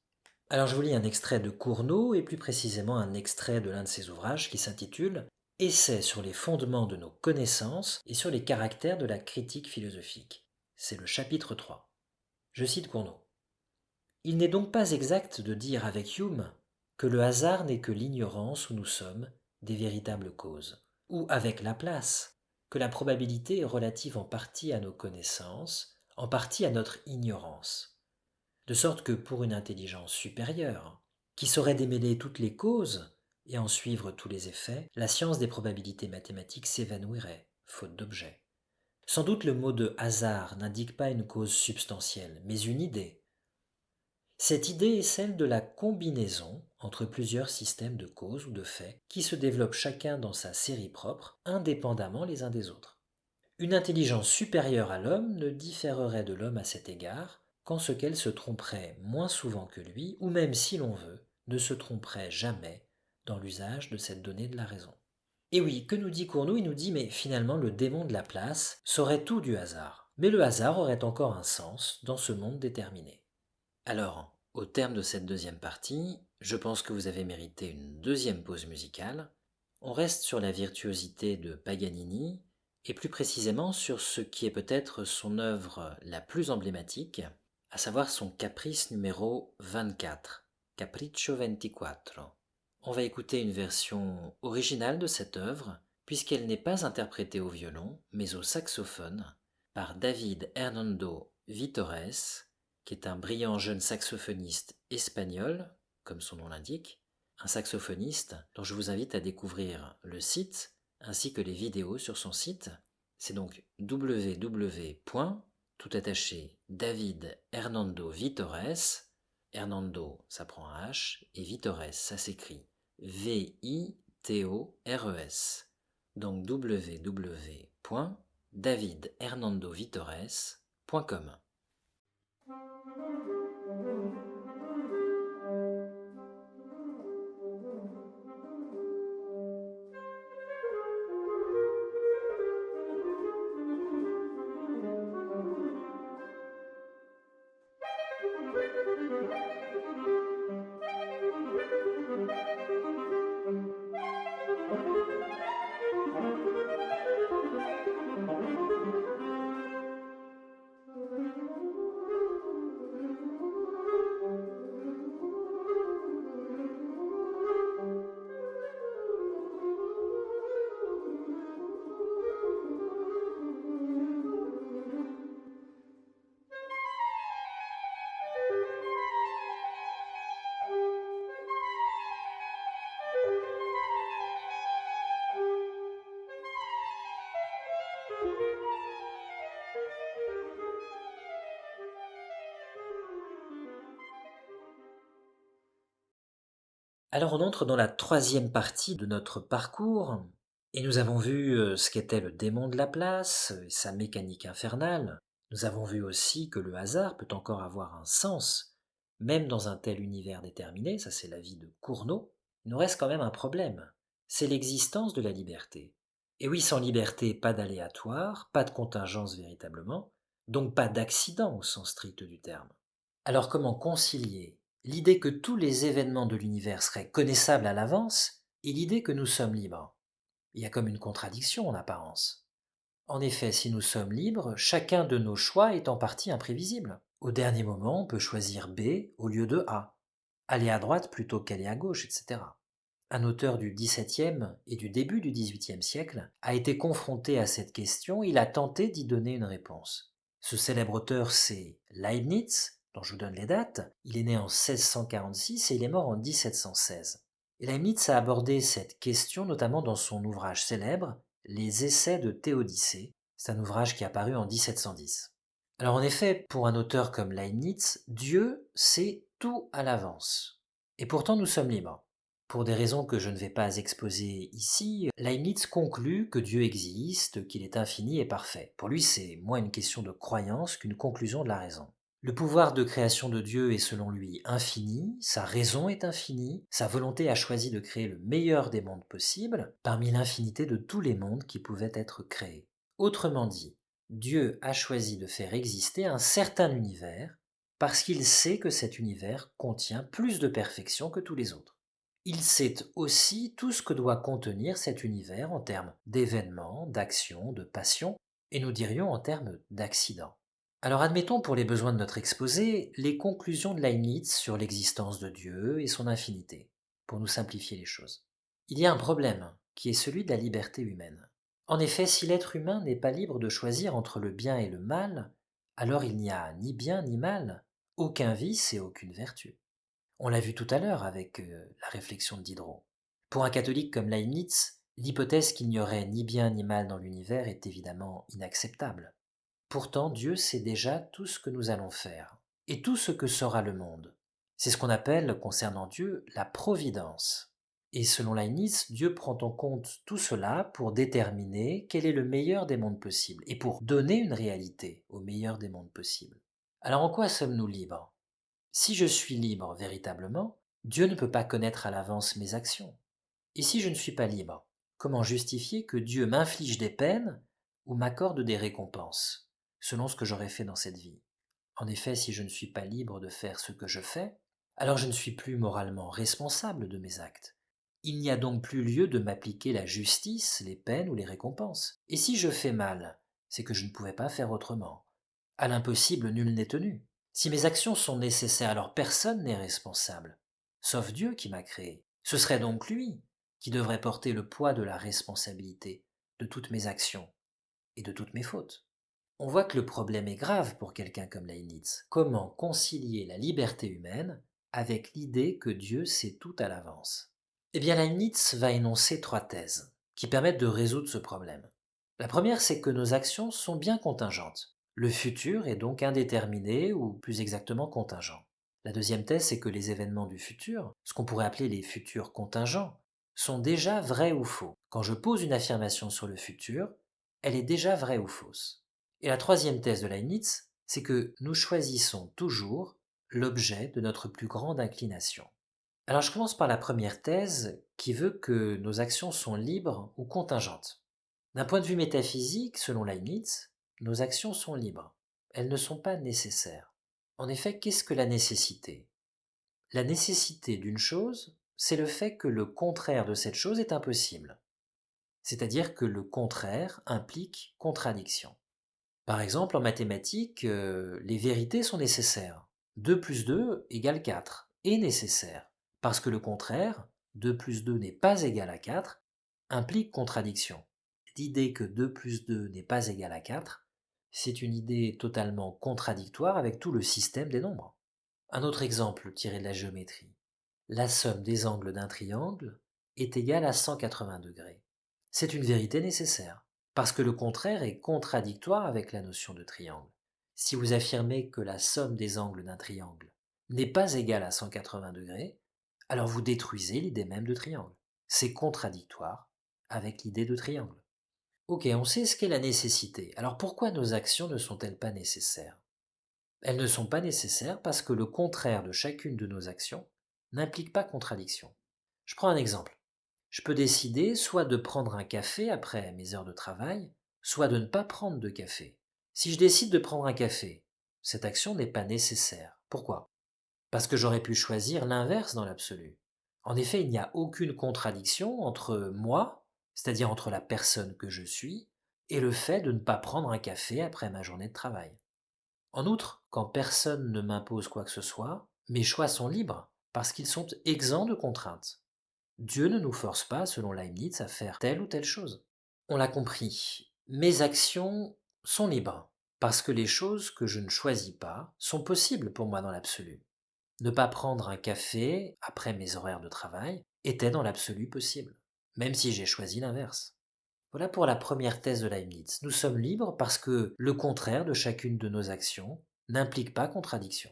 Alors je vous lis un extrait de Cournot et plus précisément un extrait de l'un de ses ouvrages qui s'intitule Essai sur les fondements de nos connaissances et sur les caractères de la critique philosophique. C'est le chapitre 3. Je cite Cournot. Il n'est donc pas exact de dire avec Hume que le hasard n'est que l'ignorance où nous sommes des véritables causes, ou avec Laplace que la probabilité est relative en partie à nos connaissances, en partie à notre ignorance. De sorte que pour une intelligence supérieure, qui saurait démêler toutes les causes et en suivre tous les effets, la science des probabilités mathématiques s'évanouirait, faute d'objet. Sans doute le mot de hasard n'indique pas une cause substantielle, mais une idée. Cette idée est celle de la combinaison entre plusieurs systèmes de causes ou de faits qui se développent chacun dans sa série propre, indépendamment les uns des autres. Une intelligence supérieure à l'homme ne différerait de l'homme à cet égard qu'en ce qu'elle se tromperait moins souvent que lui, ou même si l'on veut, ne se tromperait jamais dans l'usage de cette donnée de la raison. Et oui, que nous dit Cournot? Il nous dit mais finalement le démon de Laplace saurait tout du hasard. Mais le hasard aurait encore un sens dans ce monde déterminé. Alors, au terme de cette deuxième partie, je pense que vous avez mérité une deuxième pause musicale. On reste sur la virtuosité de Paganini, et plus précisément sur ce qui est peut-être son œuvre la plus emblématique, à savoir son caprice numéro 24, Capriccio 24. On va écouter une version originale de cette œuvre, puisqu'elle n'est pas interprétée au violon, mais au saxophone, par David Hernando Vitores, qui est un brillant jeune saxophoniste espagnol, comme son nom l'indique, un saxophoniste dont je vous invite à découvrir le site ainsi que les vidéos sur son site. C'est donc David Hernando Vitores. Hernando, ça prend un H, et Vitores, ça s'écrit Vitores. Donc www.davidhernandovitores.com. Alors on entre dans la troisième partie de notre parcours Et nous avons vu ce qu'était le démon de Laplace et sa mécanique infernale. Nous avons vu aussi que le hasard peut encore avoir un sens, même dans un tel univers déterminé, ça c'est l'avis de Cournot. Il nous reste quand même un problème, c'est l'existence de la liberté. Et oui, sans liberté, pas d'aléatoire, pas de contingence véritablement, donc pas d'accident au sens strict du terme. Alors comment concilier l'idée que tous les événements de l'univers seraient connaissables à l'avance et l'idée que nous sommes libres? Il y a comme une contradiction en apparence. En effet, si nous sommes libres, chacun de nos choix est en partie imprévisible. Au dernier moment, on peut choisir B au lieu de A, aller à droite plutôt qu'aller à gauche, etc. Un auteur du XVIIe et du début du XVIIIe siècle a été confronté à cette question, il a tenté d'y donner une réponse. Ce célèbre auteur, c'est Leibniz, dont je vous donne les dates. Il est né en 1646 et il est mort en 1716. Et Leibniz a abordé cette question notamment dans son ouvrage célèbre, Les Essais de Théodicée. C'est un ouvrage qui est apparu en 1710. Alors en effet, pour un auteur comme Leibniz, Dieu sait tout à l'avance. Et pourtant nous sommes libres. Pour des raisons que je ne vais pas exposer ici, Leibniz conclut que Dieu existe, qu'il est infini et parfait. Pour lui, c'est moins une question de croyance qu'une conclusion de la raison. Le pouvoir de création de Dieu est selon lui infini, sa raison est infinie, sa volonté a choisi de créer le meilleur des mondes possibles parmi l'infinité de tous les mondes qui pouvaient être créés. Autrement dit, Dieu a choisi de faire exister un certain univers parce qu'il sait que cet univers contient plus de perfection que tous les autres. Il sait aussi tout ce que doit contenir cet univers en termes d'événements, d'actions, de passions, et nous dirions en termes d'accidents. Alors admettons pour les besoins de notre exposé les conclusions de Leibniz sur l'existence de Dieu et son infinité, pour nous simplifier les choses. Il y a un problème, qui est celui de la liberté humaine. En effet, si l'être humain n'est pas libre de choisir entre le bien et le mal, alors il n'y a ni bien ni mal, aucun vice et aucune vertu. On l'a vu tout à l'heure avec la réflexion de Diderot. Pour un catholique comme Leibniz, l'hypothèse qu'il n'y aurait ni bien ni mal dans l'univers est évidemment inacceptable. Pourtant, Dieu sait déjà tout ce que nous allons faire, et tout ce que sera le monde. C'est ce qu'on appelle, concernant Dieu, la providence. Et selon Leibniz, Dieu prend en compte tout cela pour déterminer quel est le meilleur des mondes possibles, et pour donner une réalité au meilleur des mondes possibles. Alors en quoi sommes-nous libres? Si je suis libre véritablement, Dieu ne peut pas connaître à l'avance mes actions. Et si je ne suis pas libre, comment justifier que Dieu m'inflige des peines ou m'accorde des récompenses, selon ce que j'aurais fait dans cette vie? En effet, si je ne suis pas libre de faire ce que je fais, alors je ne suis plus moralement responsable de mes actes. Il n'y a donc plus lieu de m'appliquer la justice, les peines ou les récompenses. Et si je fais mal, c'est que je ne pouvais pas faire autrement. À l'impossible, nul n'est tenu. Si mes actions sont nécessaires, alors personne n'est responsable, sauf Dieu qui m'a créé. Ce serait donc lui qui devrait porter le poids de la responsabilité de toutes mes actions et de toutes mes fautes. On voit que le problème est grave pour quelqu'un comme Leibniz. Comment concilier la liberté humaine avec l'idée que Dieu sait tout à l'avance? Eh bien, Leibniz va énoncer trois thèses qui permettent de résoudre ce problème. La première, c'est que nos actions sont bien contingentes. Le futur est donc indéterminé ou plus exactement contingent. La deuxième thèse, c'est que les événements du futur, ce qu'on pourrait appeler les futurs contingents, sont déjà vrais ou faux. Quand je pose une affirmation sur le futur, elle est déjà vraie ou fausse. Et la troisième thèse de Leibniz, c'est que nous choisissons toujours l'objet de notre plus grande inclination. Alors je commence par la première thèse qui veut que nos actions sont libres ou contingentes. D'un point de vue métaphysique, selon Leibniz, nos actions sont libres. Elles ne sont pas nécessaires. En effet, qu'est-ce que la nécessité? La nécessité d'une chose, c'est le fait que le contraire de cette chose est impossible. C'est-à-dire que le contraire implique contradiction. Par exemple, en mathématiques, les vérités sont nécessaires. 2 plus 2 égale 4 est nécessaire, parce que le contraire, 2 plus 2 n'est pas égal à 4, implique contradiction. L'idée que 2 plus 2 n'est pas égal à 4, c'est une idée totalement contradictoire avec tout le système des nombres. Un autre exemple tiré de la géométrie. La somme des angles d'un triangle est égale à 180 degrés. C'est une vérité nécessaire, parce que le contraire est contradictoire avec la notion de triangle. Si vous affirmez que la somme des angles d'un triangle n'est pas égale à 180 degrés, alors vous détruisez l'idée même de triangle. C'est contradictoire avec l'idée de triangle. Ok, on sait ce qu'est la nécessité. Alors pourquoi nos actions ne sont-elles pas nécessaires? Elles ne sont pas nécessaires parce que le contraire de chacune de nos actions n'implique pas contradiction. Je prends un exemple. Je peux décider soit de prendre un café après mes heures de travail, soit de ne pas prendre de café. Si je décide de prendre un café, cette action n'est pas nécessaire. Pourquoi? Parce que j'aurais pu choisir l'inverse dans l'absolu. En effet, il n'y a aucune contradiction entre moi, c'est-à-dire entre la personne que je suis, et le fait de ne pas prendre un café après ma journée de travail. En outre, quand personne ne m'impose quoi que ce soit, mes choix sont libres parce qu'ils sont exempts de contraintes. Dieu ne nous force pas, selon Leibniz, à faire telle ou telle chose. On l'a compris, mes actions sont libres parce que les choses que je ne choisis pas sont possibles pour moi dans l'absolu. Ne pas prendre un café après mes horaires de travail était dans l'absolu possible, même si j'ai choisi l'inverse. Voilà pour la première thèse de Leibniz. Nous sommes libres parce que le contraire de chacune de nos actions n'implique pas contradiction.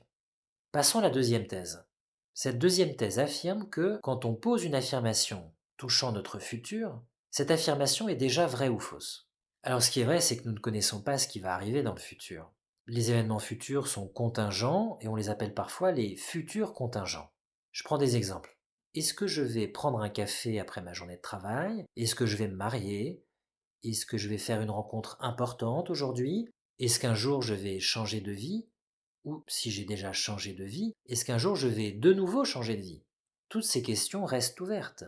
Passons à la deuxième thèse. Cette deuxième thèse affirme que quand on pose une affirmation touchant notre futur, cette affirmation est déjà vraie ou fausse. Alors ce qui est vrai, c'est que nous ne connaissons pas ce qui va arriver dans le futur. Les événements futurs sont contingents et on les appelle parfois les futurs contingents. Je prends des exemples. Est-ce que je vais prendre un café après ma journée de travail? Est-ce que je vais me marier? Est-ce que je vais faire une rencontre importante aujourd'hui? Est-ce qu'un jour je vais changer de vie? Ou si j'ai déjà changé de vie, est-ce qu'un jour je vais de nouveau changer de vie? Toutes ces questions restent ouvertes.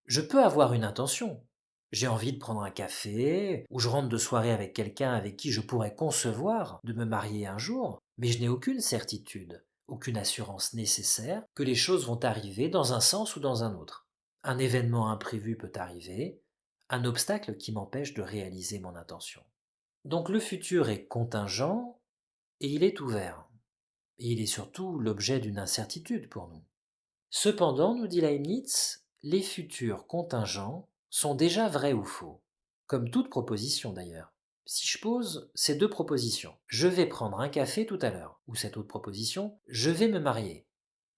Je peux avoir une intention. J'ai envie de prendre un café, ou je rentre de soirée avec quelqu'un avec qui je pourrais concevoir de me marier un jour, mais je n'ai aucune certitude, aucune assurance nécessaire que les choses vont arriver dans un sens ou dans un autre. Un événement imprévu peut arriver, un obstacle qui m'empêche de réaliser mon intention. Donc le futur est contingent et il est ouvert. Et il est surtout l'objet d'une incertitude pour nous. Cependant, nous dit Leibniz, les futurs contingents sont déjà vrais ou faux, comme toute proposition d'ailleurs. Si je pose ces deux propositions, je vais prendre un café tout à l'heure, ou cette autre proposition, je vais me marier.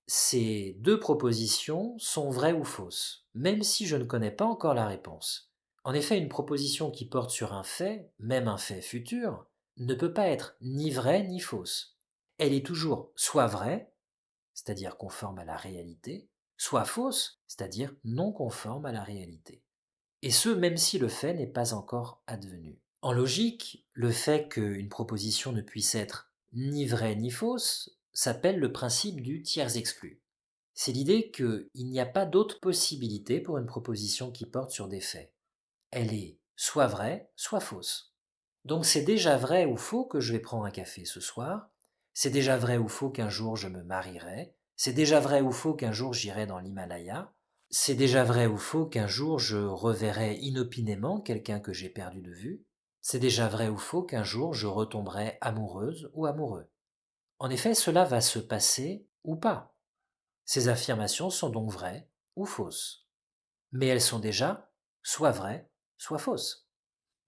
Ces deux propositions sont vraies ou fausses, même si je ne connais pas encore la réponse. En effet, une proposition qui porte sur un fait, même un fait futur, ne peut pas être ni vraie ni fausse. Elle est toujours soit vraie, c'est-à-dire conforme à la réalité, soit fausse, c'est-à-dire non conforme à la réalité. Et ce, même si le fait n'est pas encore advenu. En logique, le fait qu'une proposition ne puisse être ni vraie ni fausse s'appelle le principe du tiers exclu. C'est l'idée qu'il n'y a pas d'autre possibilité pour une proposition qui porte sur des faits. Elle est soit vraie, soit fausse. Donc c'est déjà vrai ou faux que je vais prendre un café ce soir, c'est déjà vrai ou faux qu'un jour je me marierai, c'est déjà vrai ou faux qu'un jour j'irai dans l'Himalaya, c'est déjà vrai ou faux qu'un jour je reverrai inopinément quelqu'un que j'ai perdu de vue, c'est déjà vrai ou faux qu'un jour je retomberai amoureuse ou amoureux. En effet, cela va se passer ou pas. Ces affirmations sont donc vraies ou fausses. Mais elles sont déjà soit vraies, soit fausses.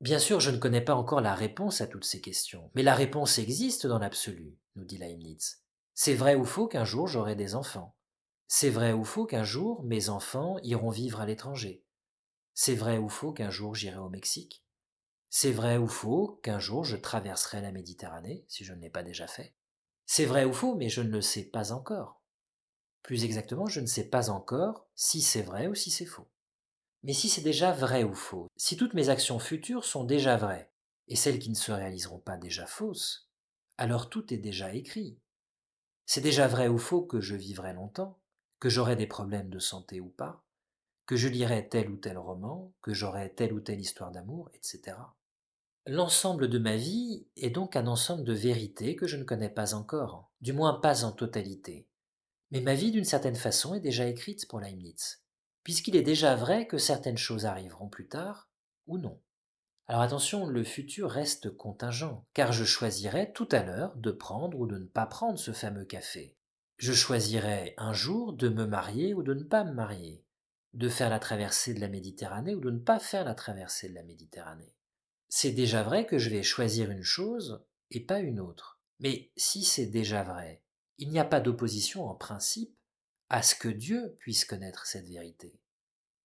Bien sûr, je ne connais pas encore la réponse à toutes ces questions, mais la réponse existe dans l'absolu, nous dit Leibniz. C'est vrai ou faux qu'un jour j'aurai des enfants. C'est vrai ou faux qu'un jour mes enfants iront vivre à l'étranger. C'est vrai ou faux qu'un jour j'irai au Mexique. C'est vrai ou faux qu'un jour je traverserai la Méditerranée, si je ne l'ai pas déjà fait. C'est vrai ou faux, mais je ne le sais pas encore. Plus exactement, je ne sais pas encore si c'est vrai ou si c'est faux. Mais si c'est déjà vrai ou faux, si toutes mes actions futures sont déjà vraies, et celles qui ne se réaliseront pas déjà fausses, alors tout est déjà écrit. C'est déjà vrai ou faux que je vivrai longtemps, que j'aurai des problèmes de santé ou pas, que je lirai tel ou tel roman, que j'aurai telle ou telle histoire d'amour, etc. L'ensemble de ma vie est donc un ensemble de vérités que je ne connais pas encore, du moins pas en totalité. Mais ma vie, d'une certaine façon, est déjà écrite pour Leibniz, puisqu'il est déjà vrai que certaines choses arriveront plus tard ou non. Alors attention, le futur reste contingent, car je choisirai tout à l'heure de prendre ou de ne pas prendre ce fameux café. Je choisirai un jour de me marier ou de ne pas me marier, de faire la traversée de la Méditerranée ou de ne pas faire la traversée de la Méditerranée. C'est déjà vrai que je vais choisir une chose et pas une autre. Mais si c'est déjà vrai, il n'y a pas d'opposition en principe à ce que Dieu puisse connaître cette vérité.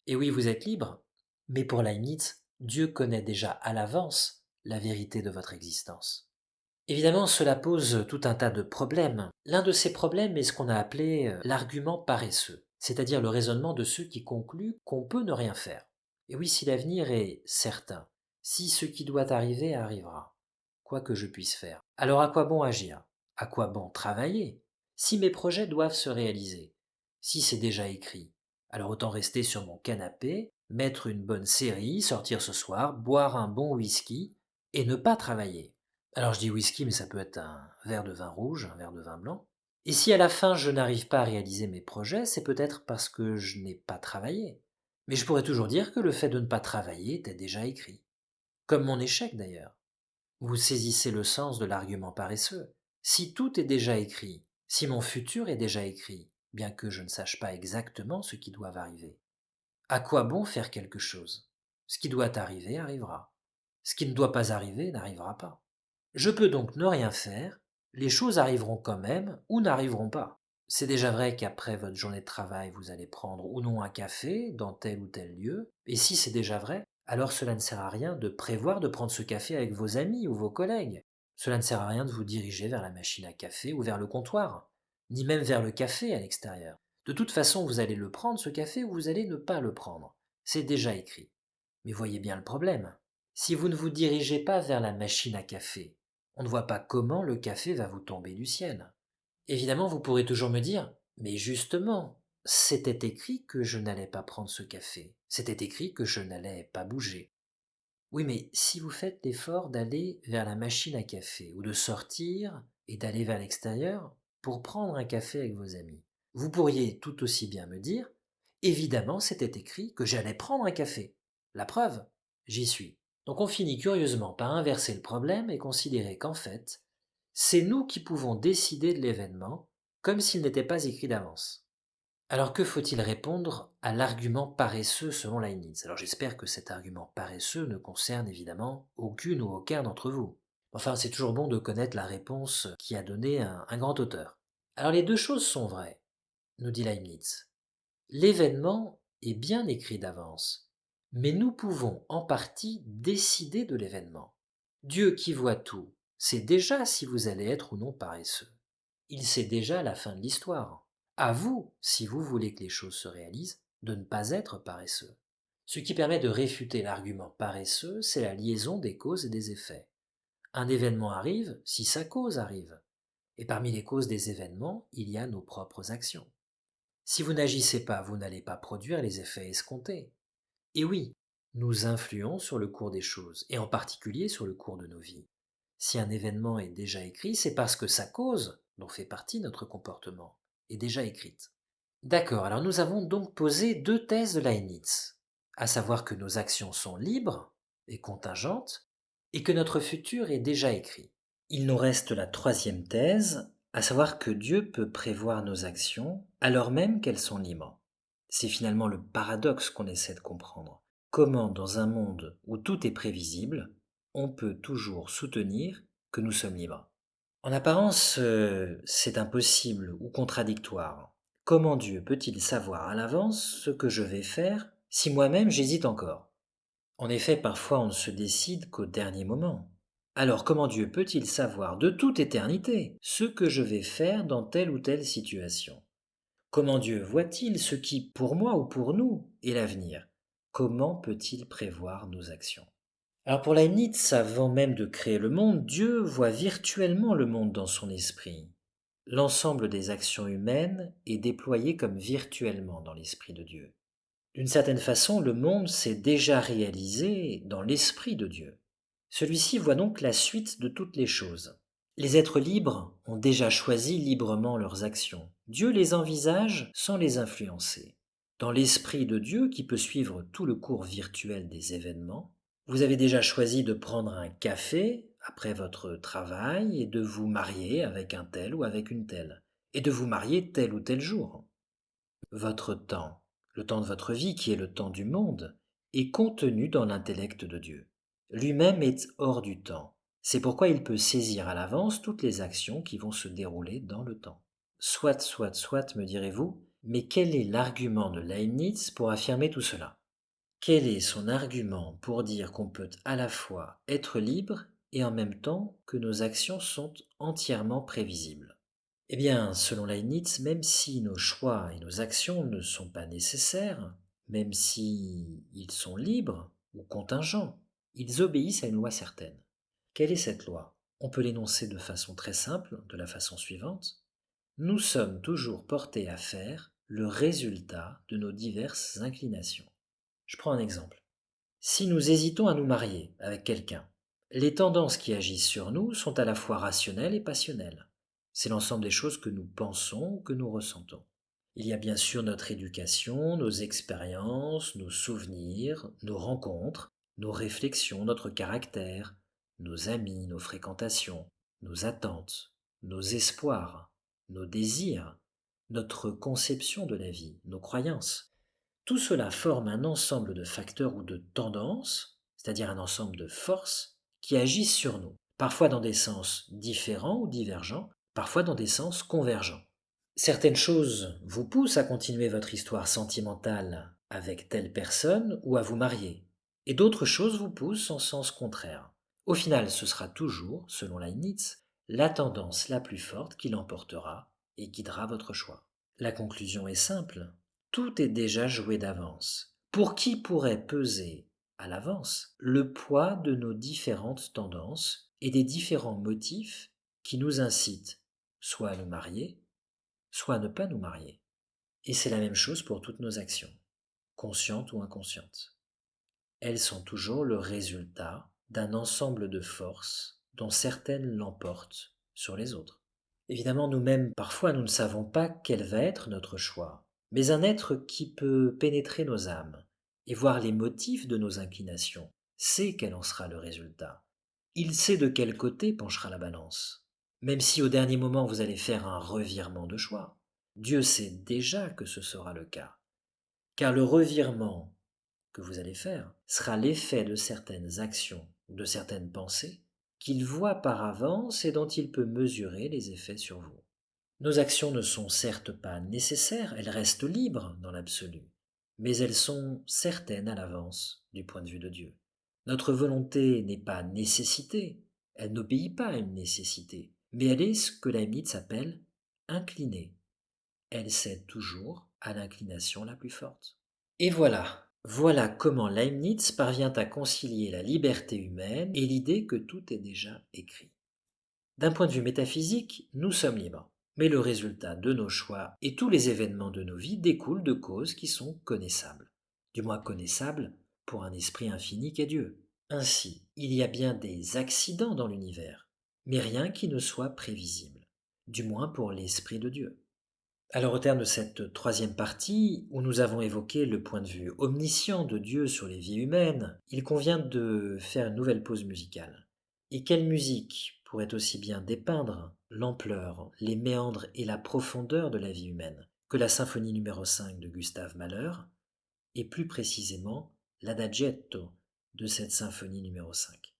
Et oui, vous êtes libre, Mais pour Leibniz, Dieu connaît déjà à l'avance la vérité de votre existence. Évidemment, cela pose tout un tas de problèmes. L'un de ces problèmes est ce qu'on a appelé l'argument paresseux, c'est-à-dire le raisonnement de ceux qui concluent qu'on peut ne rien faire. Et oui, si l'avenir est certain, si ce qui doit arriver arrivera, quoi que je puisse faire, alors à quoi bon agir? À quoi bon travailler? Si mes projets doivent se réaliser, si c'est déjà écrit, alors autant rester sur mon canapé, mettre une bonne série, sortir ce soir, boire un bon whisky et ne pas travailler. Alors je dis whisky, mais ça peut être un verre de vin rouge, un verre de vin blanc. Et si à la fin je n'arrive pas à réaliser mes projets, c'est peut-être parce que je n'ai pas travaillé. Mais je pourrais toujours dire que le fait de ne pas travailler était déjà écrit. Comme mon échec d'ailleurs. Vous saisissez le sens de l'argument paresseux. Si tout est déjà écrit, si mon futur est déjà écrit, bien que je ne sache pas exactement ce qui doit arriver, à quoi bon faire quelque chose? Ce qui doit arriver arrivera. Ce qui ne doit pas arriver n'arrivera pas. Je peux donc ne rien faire, les choses arriveront quand même ou n'arriveront pas. C'est déjà vrai qu'après votre journée de travail, vous allez prendre ou non un café dans tel ou tel lieu, et si c'est déjà vrai, alors cela ne sert à rien de prévoir de prendre ce café avec vos amis ou vos collègues. Cela ne sert à rien de vous diriger vers la machine à café ou vers le comptoir, ni même vers le café à l'extérieur. De toute façon, vous allez le prendre ce café ou vous allez ne pas le prendre. C'est déjà écrit. Mais voyez bien le problème. Si vous ne vous dirigez pas vers la machine à café, on ne voit pas comment le café va vous tomber du ciel. Évidemment, vous pourrez toujours me dire, mais justement, c'était écrit que je n'allais pas prendre ce café. C'était écrit que je n'allais pas bouger. Oui, mais si vous faites l'effort d'aller vers la machine à café ou de sortir et d'aller vers l'extérieur pour prendre un café avec vos amis, vous pourriez tout aussi bien me dire, évidemment, c'était écrit que j'allais prendre un café. La preuve, j'y suis. Donc on finit curieusement par inverser le problème et considérer qu'en fait, c'est nous qui pouvons décider de l'événement comme s'il n'était pas écrit d'avance. Alors que faut-il répondre à l'argument paresseux selon Leibniz? Alors j'espère que cet argument paresseux ne concerne évidemment aucune ou aucun d'entre vous. Enfin, c'est toujours bon de connaître la réponse qui a donné un grand auteur. Alors les deux choses sont vraies, nous dit Leibniz. L'événement est bien écrit d'avance, mais nous pouvons en partie décider de l'événement. Dieu qui voit tout sait déjà si vous allez être ou non paresseux. Il sait déjà la fin de l'histoire. À vous, si vous voulez que les choses se réalisent, de ne pas être paresseux. Ce qui permet de réfuter l'argument paresseux, c'est la liaison des causes et des effets. Un événement arrive si sa cause arrive. Et parmi les causes des événements, il y a nos propres actions. Si vous n'agissez pas, vous n'allez pas produire les effets escomptés. Et oui, nous influons sur le cours des choses, et en particulier sur le cours de nos vies. Si un événement est déjà écrit, c'est parce que sa cause, dont fait partie notre comportement, est déjà écrite. D'accord, alors nous avons donc posé deux thèses de Leibniz, à savoir que nos actions sont libres et contingentes, et que notre futur est déjà écrit. Il nous reste la troisième thèse, à savoir que Dieu peut prévoir nos actions alors même qu'elles sont libres. C'est finalement le paradoxe qu'on essaie de comprendre. Comment, dans un monde où tout est prévisible, on peut toujours soutenir que nous sommes libres. En apparence, c'est impossible ou contradictoire. Comment Dieu peut-il savoir à l'avance ce que je vais faire si moi-même j'hésite encore? En effet, parfois on ne se décide qu'au dernier moment. Alors comment Dieu peut-il savoir de toute éternité ce que je vais faire dans telle ou telle situation? Comment Dieu voit-il ce qui, pour moi ou pour nous, est l'avenir? Comment peut-il prévoir nos actions? Alors pour Leibniz, avant même de créer le monde, Dieu voit virtuellement le monde dans son esprit. L'ensemble des actions humaines est déployé comme virtuellement dans l'esprit de Dieu. D'une certaine façon, le monde s'est déjà réalisé dans l'esprit de Dieu. Celui-ci voit donc la suite de toutes les choses. Les êtres libres ont déjà choisi librement leurs actions. Dieu les envisage sans les influencer. Dans l'esprit de Dieu qui peut suivre tout le cours virtuel des événements, vous avez déjà choisi de prendre un café après votre travail et de vous marier avec un tel ou avec une telle, et de vous marier tel ou tel jour. Votre temps, le temps de votre vie qui est le temps du monde, est contenu dans l'intellect de Dieu. Lui-même est hors du temps. C'est pourquoi il peut saisir à l'avance toutes les actions qui vont se dérouler dans le temps. Soit, me direz-vous, mais quel est l'argument de Leibniz pour affirmer tout cela? Quel est son argument pour dire qu'on peut à la fois être libre et en même temps que nos actions sont entièrement prévisibles? Eh bien, selon Leibniz, même si nos choix et nos actions ne sont pas nécessaires, même si ils sont libres ou contingents, ils obéissent à une loi certaine. Quelle est cette loi? On peut l'énoncer de façon très simple, de la façon suivante. Nous sommes toujours portés à faire le résultat de nos diverses inclinations. Je prends un exemple. Si nous hésitons à nous marier avec quelqu'un, les tendances qui agissent sur nous sont à la fois rationnelles et passionnelles. C'est l'ensemble des choses que nous pensons ou que nous ressentons. Il y a bien sûr notre éducation, nos expériences, nos souvenirs, nos rencontres, nos réflexions, notre caractère, nos amis, nos fréquentations, nos attentes, nos espoirs, nos désirs, notre conception de la vie, nos croyances. Tout cela forme un ensemble de facteurs ou de tendances, c'est-à-dire un ensemble de forces qui agissent sur nous, parfois dans des sens différents ou divergents, parfois dans des sens convergents. Certaines choses vous poussent à continuer votre histoire sentimentale avec telle personne ou à vous marier, et d'autres choses vous poussent en sens contraire. Au final, ce sera toujours, selon Leibniz, la tendance la plus forte qui l'emportera et guidera votre choix. La conclusion est simple, tout est déjà joué d'avance. Pour qui pourrait peser à l'avance le poids de nos différentes tendances et des différents motifs qui nous incitent soit à nous marier, soit à ne pas nous marier. Et c'est la même chose pour toutes nos actions, conscientes ou inconscientes. Elles sont toujours le résultat d'un ensemble de forces dont certaines l'emportent sur les autres. Évidemment, nous-mêmes, parfois, nous ne savons pas quel va être notre choix, mais un être qui peut pénétrer nos âmes et voir les motifs de nos inclinations sait quel en sera le résultat. Il sait de quel côté penchera la balance. Même si au dernier moment vous allez faire un revirement de choix, Dieu sait déjà que ce sera le cas, car le revirement que vous allez faire sera l'effet de certaines actions ou de certaines pensées qu'il voit par avance et dont il peut mesurer les effets sur vous. Nos actions ne sont certes pas nécessaires, elles restent libres dans l'absolu, mais elles sont certaines à l'avance du point de vue de Dieu. Notre volonté n'est pas nécessité, elle n'obéit pas à une nécessité, mais elle est ce que Leibniz appelle inclinée. Elle cède toujours à l'inclination la plus forte. Et voilà comment Leibniz parvient à concilier la liberté humaine et l'idée que tout est déjà écrit. D'un point de vue métaphysique, nous sommes libres, mais le résultat de nos choix et tous les événements de nos vies découlent de causes qui sont connaissables, du moins connaissables pour un esprit infini qu'est Dieu. Ainsi, il y a bien des accidents dans l'univers, mais rien qui ne soit prévisible, du moins pour l'esprit de Dieu. Alors au terme de cette troisième partie, où nous avons évoqué le point de vue omniscient de Dieu sur les vies humaines, il convient de faire une nouvelle pause musicale. Et quelle musique pourrait aussi bien dépeindre l'ampleur, les méandres et la profondeur de la vie humaine que la symphonie numéro 5 de Gustave Mahler, et plus précisément l'adagietto de cette symphonie numéro 5.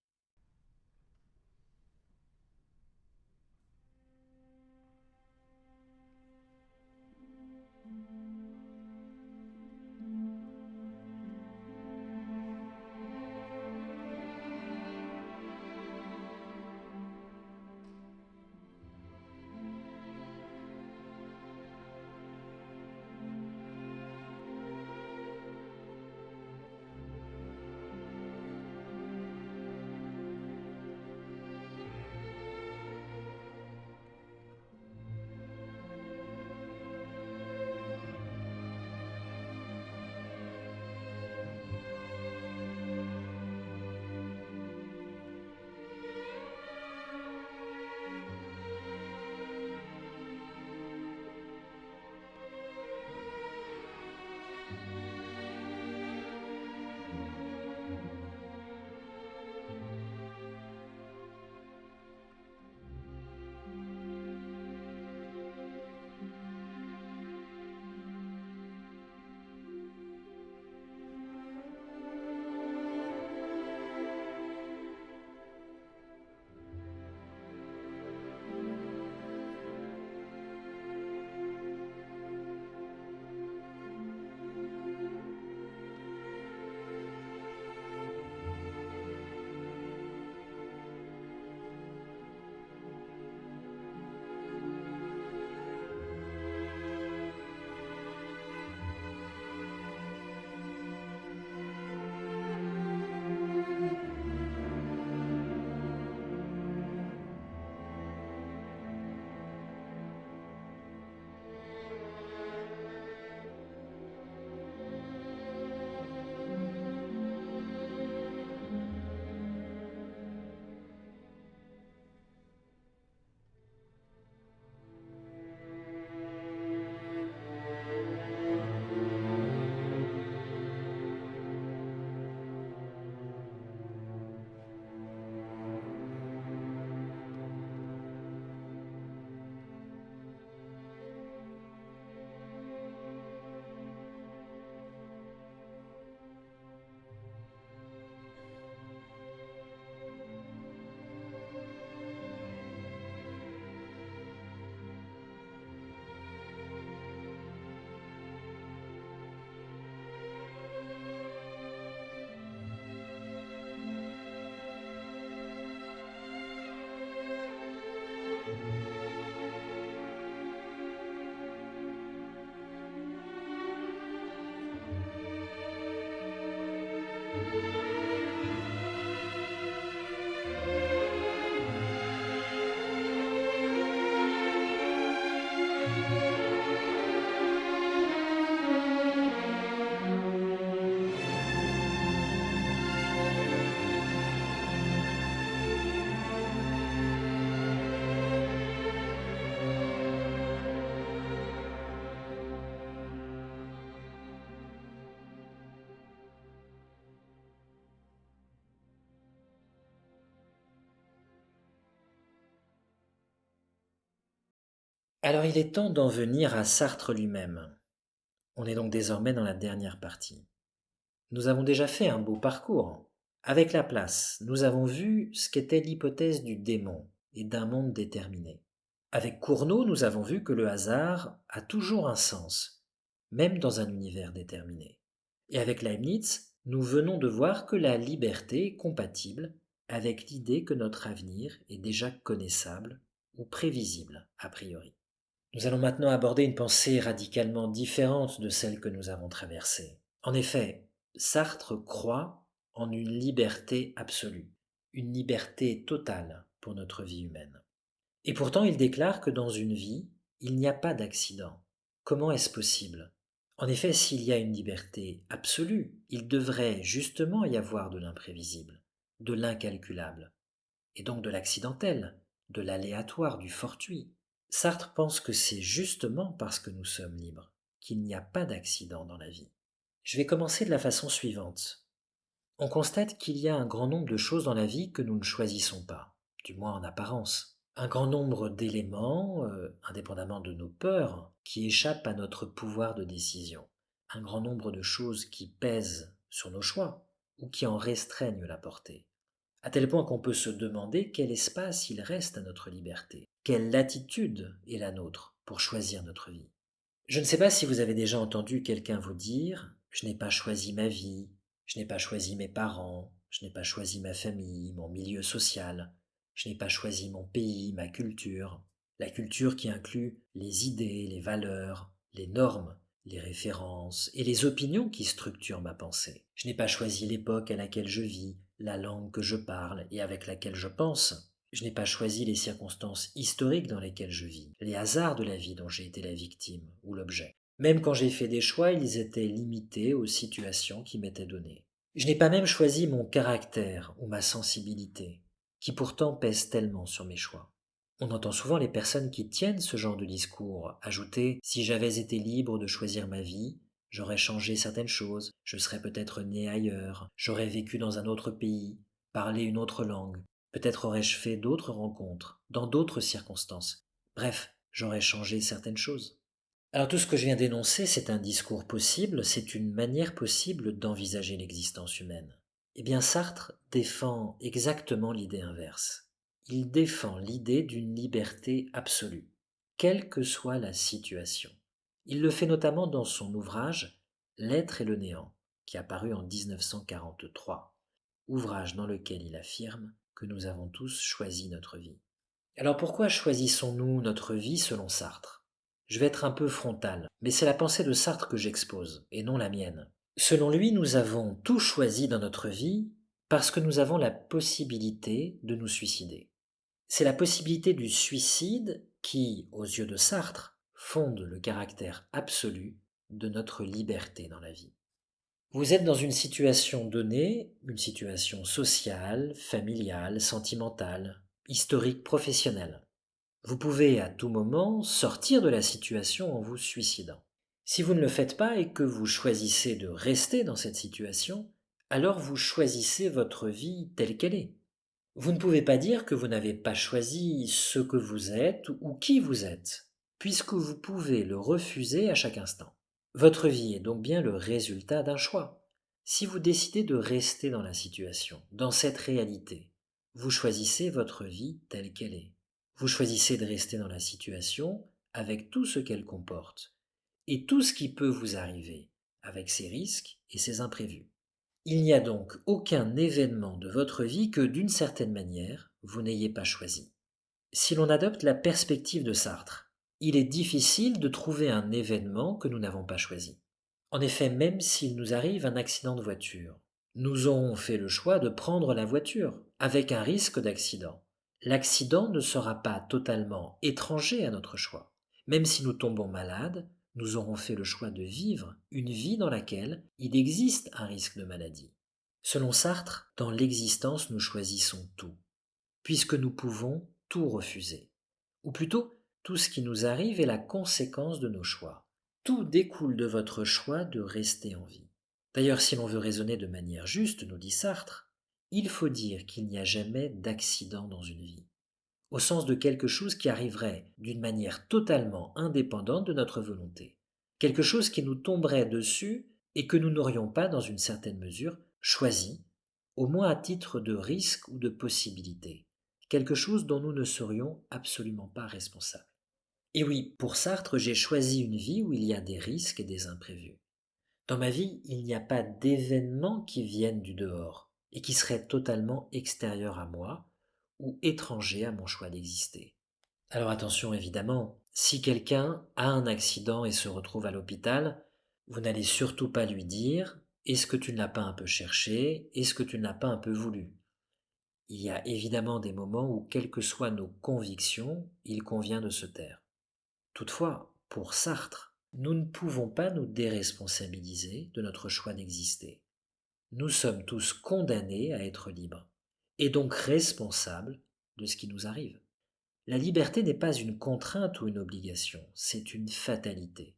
Alors il est temps d'en venir à Sartre lui-même. On est donc désormais dans la dernière partie. Nous avons déjà fait un beau parcours. Avec Laplace, nous avons vu ce qu'était l'hypothèse du démon et d'un monde déterminé. Avec Cournot, nous avons vu que le hasard a toujours un sens, même dans un univers déterminé. Et avec Leibniz, nous venons de voir que la liberté est compatible avec l'idée que notre avenir est déjà connaissable ou prévisible a priori. Nous allons maintenant aborder une pensée radicalement différente de celle que nous avons traversée. En effet, Sartre croit en une liberté absolue, une liberté totale pour notre vie humaine. Et pourtant, il déclare que dans une vie, il n'y a pas d'accident. Comment est-ce possible? En effet, s'il y a une liberté absolue, il devrait justement y avoir de l'imprévisible, de l'incalculable, et donc de l'accidentel, de l'aléatoire, du fortuit. Sartre pense que c'est justement parce que nous sommes libres qu'il n'y a pas d'accident dans la vie. Je vais commencer de la façon suivante. On constate qu'il y a un grand nombre de choses dans la vie que nous ne choisissons pas, du moins en apparence. Un grand nombre d'éléments, indépendamment de nos peurs, qui échappent à notre pouvoir de décision. Un grand nombre de choses qui pèsent sur nos choix ou qui en restreignent la portée. À tel point qu'on peut se demander quel espace il reste à notre liberté, quelle latitude est la nôtre pour choisir notre vie. Je ne sais pas si vous avez déjà entendu quelqu'un vous dire ⁇ Je n'ai pas choisi ma vie, je n'ai pas choisi mes parents, je n'ai pas choisi ma famille, mon milieu social, je n'ai pas choisi mon pays, ma culture, la culture qui inclut les idées, les valeurs, les normes, les références et les opinions qui structurent ma pensée. Je n'ai pas choisi l'époque à laquelle je vis, la langue que je parle et avec laquelle je pense. Je n'ai pas choisi les circonstances historiques dans lesquelles je vis, les hasards de la vie dont j'ai été la victime ou l'objet. Même quand j'ai fait des choix, ils étaient limités aux situations qui m'étaient données. Je n'ai pas même choisi mon caractère ou ma sensibilité, qui pourtant pèsent tellement sur mes choix. On entend souvent les personnes qui tiennent ce genre de discours ajouter ⁇ Si j'avais été libre de choisir ma vie, j'aurais changé certaines choses, je serais peut-être né ailleurs, j'aurais vécu dans un autre pays, parlé une autre langue, peut-être aurais-je fait d'autres rencontres, dans d'autres circonstances. Bref, j'aurais changé certaines choses. ⁇ Alors tout ce que je viens d'énoncer, c'est un discours possible, c'est une manière possible d'envisager l'existence humaine. Eh bien Sartre défend exactement l'idée inverse. Il défend l'idée d'une liberté absolue, quelle que soit la situation. Il le fait notamment dans son ouvrage L'être et le néant, qui a paru en 1943, ouvrage dans lequel il affirme que nous avons tous choisi notre vie. Alors pourquoi choisissons-nous notre vie selon Sartre? Je vais être un peu frontal, mais c'est la pensée de Sartre que j'expose, et non la mienne. Selon lui, nous avons tout choisi dans notre vie parce que nous avons la possibilité de nous suicider. C'est la possibilité du suicide qui, aux yeux de Sartre, fonde le caractère absolu de notre liberté dans la vie. Vous êtes dans une situation donnée, une situation sociale, familiale, sentimentale, historique, professionnelle. Vous pouvez à tout moment sortir de la situation en vous suicidant. Si vous ne le faites pas et que vous choisissez de rester dans cette situation, alors vous choisissez votre vie telle qu'elle est. Vous ne pouvez pas dire que vous n'avez pas choisi ce que vous êtes ou qui vous êtes, puisque vous pouvez le refuser à chaque instant. Votre vie est donc bien le résultat d'un choix. Si vous décidez de rester dans la situation, dans cette réalité, vous choisissez votre vie telle qu'elle est. Vous choisissez de rester dans la situation avec tout ce qu'elle comporte et tout ce qui peut vous arriver, avec ses risques et ses imprévus. Il n'y a donc aucun événement de votre vie que, d'une certaine manière, vous n'ayez pas choisi. Si l'on adopte la perspective de Sartre, il est difficile de trouver un événement que nous n'avons pas choisi. En effet, même s'il nous arrive un accident de voiture, nous aurons fait le choix de prendre la voiture, avec un risque d'accident. L'accident ne sera pas totalement étranger à notre choix. Même si nous tombons malades, nous aurons fait le choix de vivre une vie dans laquelle il existe un risque de maladie. Selon Sartre, dans l'existence, nous choisissons tout, puisque nous pouvons tout refuser. Ou plutôt, tout ce qui nous arrive est la conséquence de nos choix. Tout découle de votre choix de rester en vie. D'ailleurs, si l'on veut raisonner de manière juste, nous dit Sartre, il faut dire qu'il n'y a jamais d'accident dans une vie. au sens de quelque chose qui arriverait d'une manière totalement indépendante de notre volonté, quelque chose qui nous tomberait dessus et que nous n'aurions pas, dans une certaine mesure, choisi, au moins à titre de risque ou de possibilité, quelque chose dont nous ne serions absolument pas responsables. Et oui, pour Sartre, j'ai choisi une vie où il y a des risques et des imprévus. Dans ma vie, il n'y a pas d'événements qui viennent du dehors et qui seraient totalement extérieurs à moi ou étrangers à mon choix d'exister. Alors attention évidemment, si quelqu'un a un accident et se retrouve à l'hôpital, vous n'allez surtout pas lui dire est-ce que tu ne l'as pas un peu cherché, est-ce que tu ne l'as pas un peu voulu. Il y a évidemment des moments où, quelles que soient nos convictions, il convient de se taire. Toutefois, pour Sartre, nous ne pouvons pas nous déresponsabiliser de notre choix d'exister. Nous sommes tous condamnés à être libres, et donc responsables de ce qui nous arrive. La liberté n'est pas une contrainte ou une obligation, c'est une fatalité.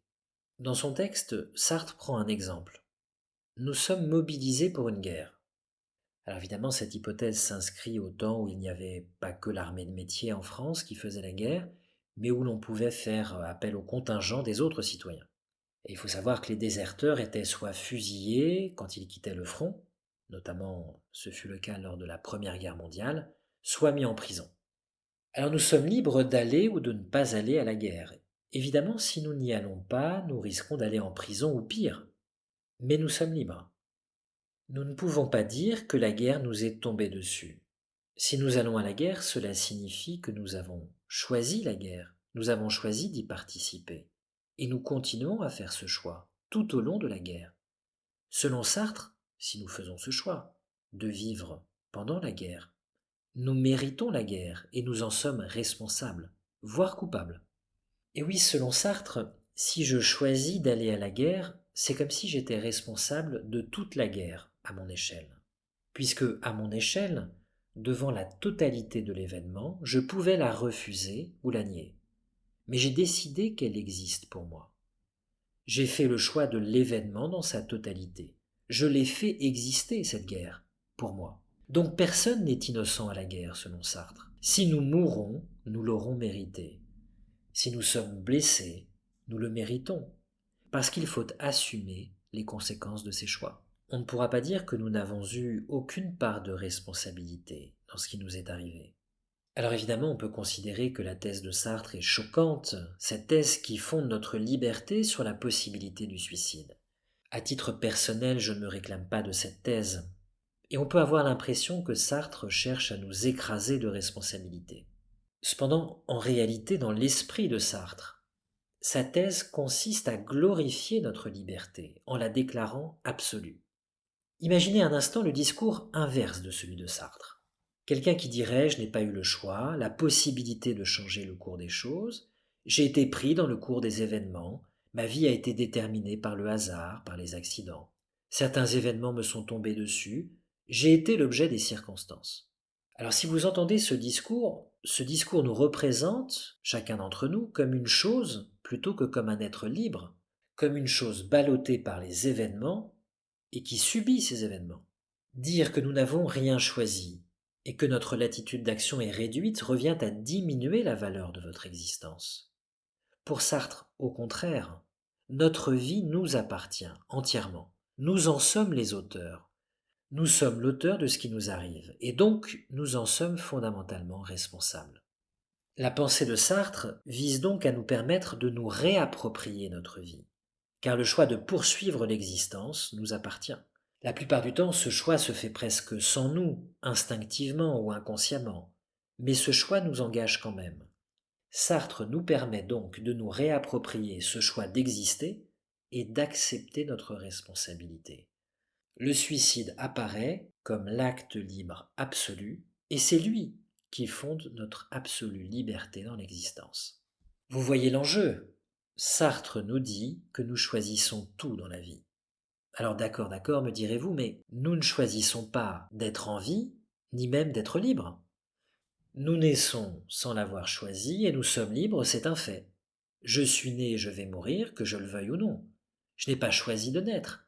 Dans son texte, Sartre prend un exemple. Nous sommes mobilisés pour une guerre. Alors évidemment, cette hypothèse s'inscrit au temps où il n'y avait pas que l'armée de métier en France qui faisait la guerre, mais où l'on pouvait faire appel au contingent des autres citoyens. Et il faut savoir que les déserteurs étaient soit fusillés quand ils quittaient le front, notamment ce fut le cas lors de la Première Guerre mondiale, soit mis en prison. Alors nous sommes libres d'aller ou de ne pas aller à la guerre. Évidemment, si nous n'y allons pas, nous risquons d'aller en prison ou pire. Mais nous sommes libres. Nous ne pouvons pas dire que la guerre nous est tombée dessus. Si nous allons à la guerre, cela signifie que nous avons choisi la guerre, nous avons choisi d'y participer. Et nous continuons à faire ce choix tout au long de la guerre. Selon Sartre, si nous faisons ce choix de vivre pendant la guerre, nous méritons la guerre et nous en sommes responsables, voire coupables. Et oui, selon Sartre, si je choisis d'aller à la guerre, c'est comme si j'étais responsable de toute la guerre à mon échelle. Puisque, à mon échelle, devant la totalité de l'événement, je pouvais la refuser ou la nier. Mais j'ai décidé qu'elle existe pour moi. J'ai fait le choix de l'événement dans sa totalité. Je l'ai fait exister, cette guerre, pour moi. Donc personne n'est innocent à la guerre, selon Sartre. Si nous mourons, nous l'aurons mérité. Si nous sommes blessés, nous le méritons, parce qu'il faut assumer les conséquences de ces choix. On ne pourra pas dire que nous n'avons eu aucune part de responsabilité dans ce qui nous est arrivé. Alors évidemment, on peut considérer que la thèse de Sartre est choquante, cette thèse qui fonde notre liberté sur la possibilité du suicide. À titre personnel, je ne me réclame pas de cette thèse, et on peut avoir l'impression que Sartre cherche à nous écraser de responsabilité. Cependant, en réalité, dans l'esprit de Sartre, sa thèse consiste à glorifier notre liberté en la déclarant absolue. Imaginez un instant le discours inverse de celui de Sartre. Quelqu'un qui dirait je n'ai pas eu le choix, la possibilité de changer le cours des choses, j'ai été pris dans le cours des événements, ma vie a été déterminée par le hasard, par les accidents. Certains événements me sont tombés dessus, j'ai été l'objet des circonstances. Alors si vous entendez ce discours nous représente, chacun d'entre nous, comme une chose plutôt que comme un être libre, comme une chose ballottée par les événements et qui subit ces événements. Dire que nous n'avons rien choisi et que notre latitude d'action est réduite revient à diminuer la valeur de votre existence. Pour Sartre, au contraire, notre vie nous appartient entièrement. Nous en sommes les auteurs. Nous sommes l'auteur de ce qui nous arrive, et donc nous en sommes fondamentalement responsables. La pensée de Sartre vise donc à nous permettre de nous réapproprier notre vie, car le choix de poursuivre l'existence nous appartient. La plupart du temps, ce choix se fait presque sans nous, instinctivement ou inconsciemment, mais ce choix nous engage quand même. Sartre nous permet donc de nous réapproprier ce choix d'exister et d'accepter notre responsabilité. Le suicide apparaît comme l'acte libre absolu, et c'est lui qui fonde notre absolue liberté dans l'existence. Vous voyez l'enjeu. Sartre nous dit que nous choisissons tout dans la vie. Alors d'accord, me direz-vous, mais nous ne choisissons pas d'être en vie, ni même d'être libres. Nous naissons sans l'avoir choisi et nous sommes libres, c'est un fait. Je suis né et je vais mourir, que je le veuille ou non. Je n'ai pas choisi de naître.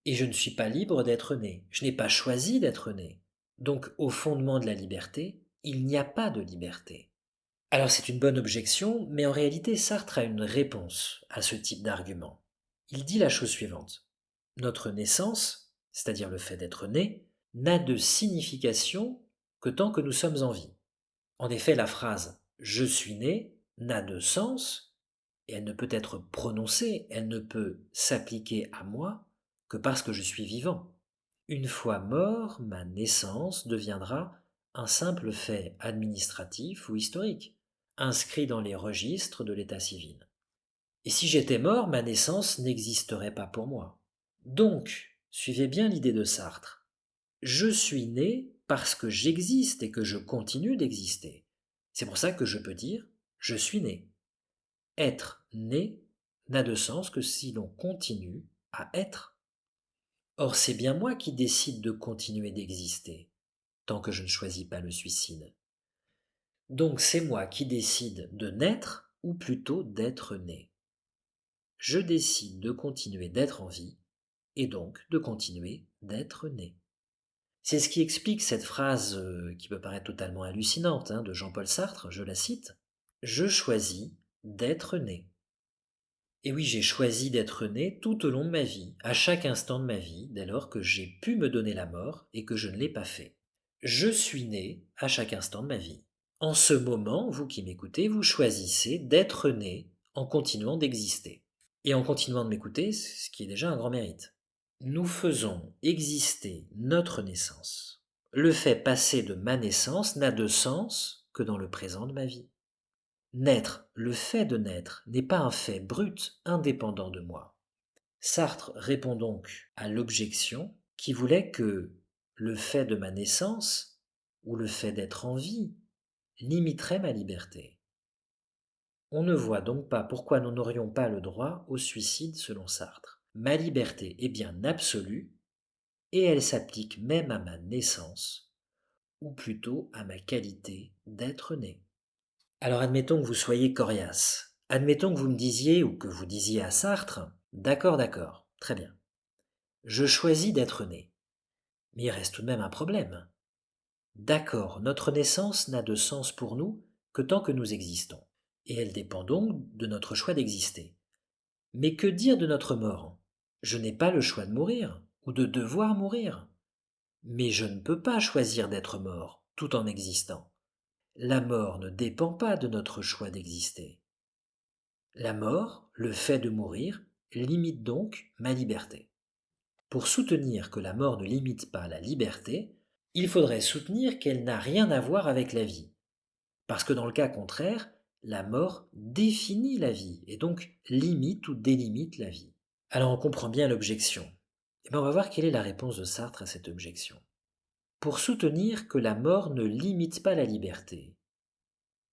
Et je ne suis pas libre d'être né. Je n'ai pas choisi d'être né. Donc, au fondement de la liberté, Il n'y a pas de liberté. Alors c'est une bonne objection, mais en réalité Sartre a une réponse à ce type d'argument. Il dit la chose suivante. Notre naissance, c'est-à-dire le fait d'être né, n'a de signification que tant que nous sommes en vie. En effet, la phrase je suis né n'a de sens et elle ne peut être prononcée, elle ne peut s'appliquer à moi que parce que je suis vivant. Une fois mort, ma naissance deviendra un simple fait administratif ou historique, inscrit dans les registres de l'état civil. Et si j'étais mort, ma naissance n'existerait pas pour moi. Donc, suivez bien l'idée de Sartre. Je suis né parce que j'existe et que je continue d'exister. C'est pour ça que je peux dire je suis né. Être né n'a de sens que si l'on continue à être. Or, c'est bien moi qui décide de continuer d'exister, tant que je ne choisis pas le suicide. Donc c'est moi qui décide de naître, ou plutôt d'être né. Je décide de continuer d'être en vie, et donc de continuer d'être né. C'est ce qui explique cette phrase qui peut paraître totalement hallucinante de Jean-Paul Sartre, je la cite. Je choisis d'être né. Et oui, j'ai choisi d'être né tout au long de ma vie, à chaque instant de ma vie, dès lors que j'ai pu me donner la mort et que je ne l'ai pas fait. Je suis né à chaque instant de ma vie. En ce moment, vous qui m'écoutez, vous choisissez d'être né en continuant d'exister. Et en continuant de m'écouter, ce qui est déjà un grand mérite. Nous faisons exister notre naissance. Le fait passé de ma naissance n'a de sens que dans le présent de ma vie. Naître, le fait de naître, n'est pas un fait brut, indépendant de moi. Sartre répond donc à l'objection qui voulait que le fait de ma naissance, ou le fait d'être en vie, limiterait ma liberté. On ne voit donc pas pourquoi nous n'aurions pas le droit au suicide selon Sartre. Ma liberté est bien absolue, et elle s'applique même à ma naissance, ou plutôt à ma qualité d'être né. Alors admettons que vous soyez coriace. Admettons que vous me disiez ou que vous disiez à Sartre, d'accord, très bien. Je choisis d'être né. Mais il reste tout de même un problème. D'accord, notre naissance n'a de sens pour nous que tant que nous existons. Et elle dépend donc de notre choix d'exister. Mais que dire de notre mort? Je n'ai pas le choix de mourir ou de devoir mourir. Mais je ne peux pas choisir d'être mort tout en existant. La mort ne dépend pas de notre choix d'exister. La mort, le fait de mourir, limite donc ma liberté. Pour soutenir que la mort ne limite pas la liberté, il faudrait soutenir qu'elle n'a rien à voir avec la vie. Parce que dans le cas contraire, la mort définit la vie et donc limite ou délimite la vie. Alors on comprend bien l'objection. Et bien on va voir quelle est la réponse de Sartre à cette objection. Pour soutenir que la mort ne limite pas la liberté,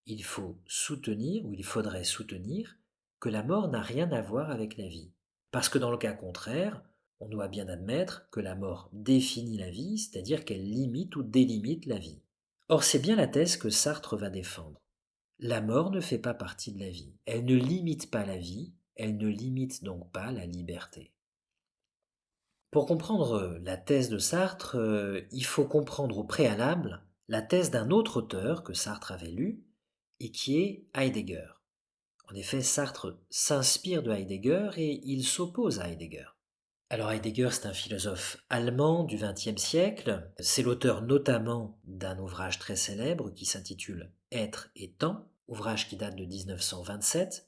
il faut soutenir, ou il faudrait soutenir, que la mort n'a rien à voir avec la vie. Parce que dans le cas contraire, on doit bien admettre que la mort définit la vie, c'est-à-dire qu'elle limite ou délimite la vie. Or c'est bien la thèse que Sartre va défendre. La mort ne fait pas partie de la vie. Elle ne limite pas la vie, elle ne limite donc pas la liberté. Pour comprendre la thèse de Sartre, il faut comprendre au préalable la thèse d'un autre auteur que Sartre avait lu et qui est Heidegger. En effet, Sartre s'inspire de Heidegger et il s'oppose à Heidegger. Alors Heidegger, c'est un philosophe allemand du XXe siècle. C'est l'auteur notamment d'un ouvrage très célèbre qui s'intitule Être et temps, ouvrage qui date de 1927.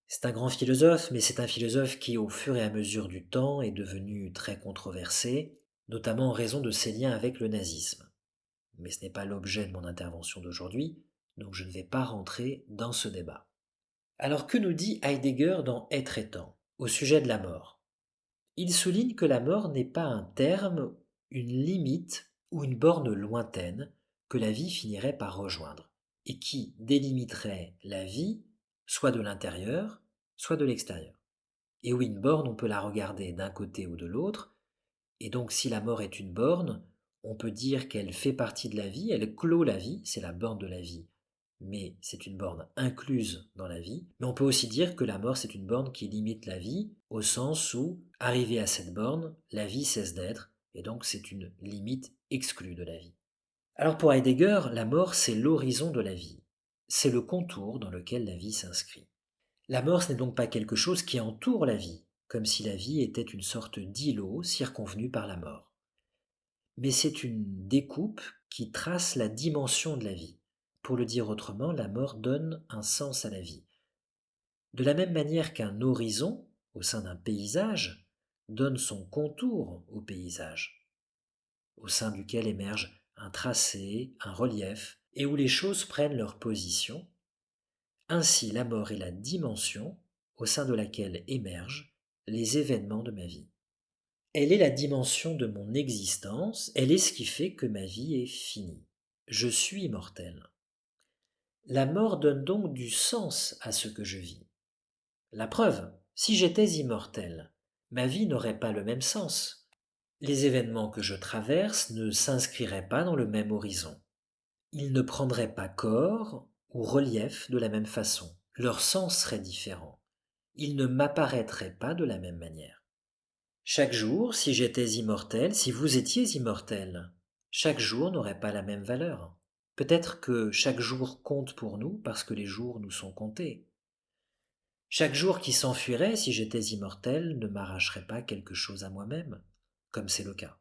C'est un grand philosophe, mais c'est un philosophe qui, au fur et à mesure du temps, est devenu très controversé, notamment en raison de ses liens avec le nazisme. Mais ce n'est pas l'objet de mon intervention d'aujourd'hui, donc je ne vais pas rentrer dans ce débat. Alors que nous dit Heidegger dans Être et temps, au sujet de la mort? Il souligne que la mort n'est pas un terme, une limite ou une borne lointaine que la vie finirait par rejoindre, et qui délimiterait la vie soit de l'intérieur, soit de l'extérieur. Et oui, une borne, on peut la regarder d'un côté ou de l'autre, et donc si la mort est une borne, on peut dire qu'elle fait partie de la vie, elle clôt la vie, c'est la borne de la vie, mais c'est une borne incluse dans la vie. Mais on peut aussi dire que la mort, c'est une borne qui limite la vie, au sens où, arrivé à cette borne, la vie cesse d'être, et donc c'est une limite exclue de la vie. Alors pour Heidegger, la mort, c'est l'horizon de la vie. C'est le contour dans lequel la vie s'inscrit. La mort, ce n'est donc pas quelque chose qui entoure la vie, comme si la vie était une sorte d'îlot circonvenu par la mort. Mais c'est une découpe qui trace la dimension de la vie. Pour le dire autrement, la mort donne un sens à la vie. De la même manière qu'un horizon, au sein d'un paysage, donne son contour au paysage, au sein duquel émerge un tracé, un relief, et où les choses prennent leur position, ainsi la mort est la dimension au sein de laquelle émergent les événements de ma vie. Elle est la dimension de mon existence, elle est ce qui fait que ma vie est finie. Je suis mortel. La mort donne donc du sens à ce que je vis. La preuve, si j'étais immortel, ma vie n'aurait pas le même sens. Les événements que je traverse ne s'inscriraient pas dans le même horizon. Ils ne prendraient pas corps ou relief de la même façon. Leur sens serait différent. Ils ne m'apparaîtraient pas de la même manière. Chaque jour, si j'étais immortel, si vous étiez immortel, chaque jour n'aurait pas la même valeur. Peut-être que chaque jour compte pour nous parce que les jours nous sont comptés. Chaque jour qui s'enfuirait, si j'étais immortel, ne m'arracherait pas quelque chose à moi-même, comme c'est le cas.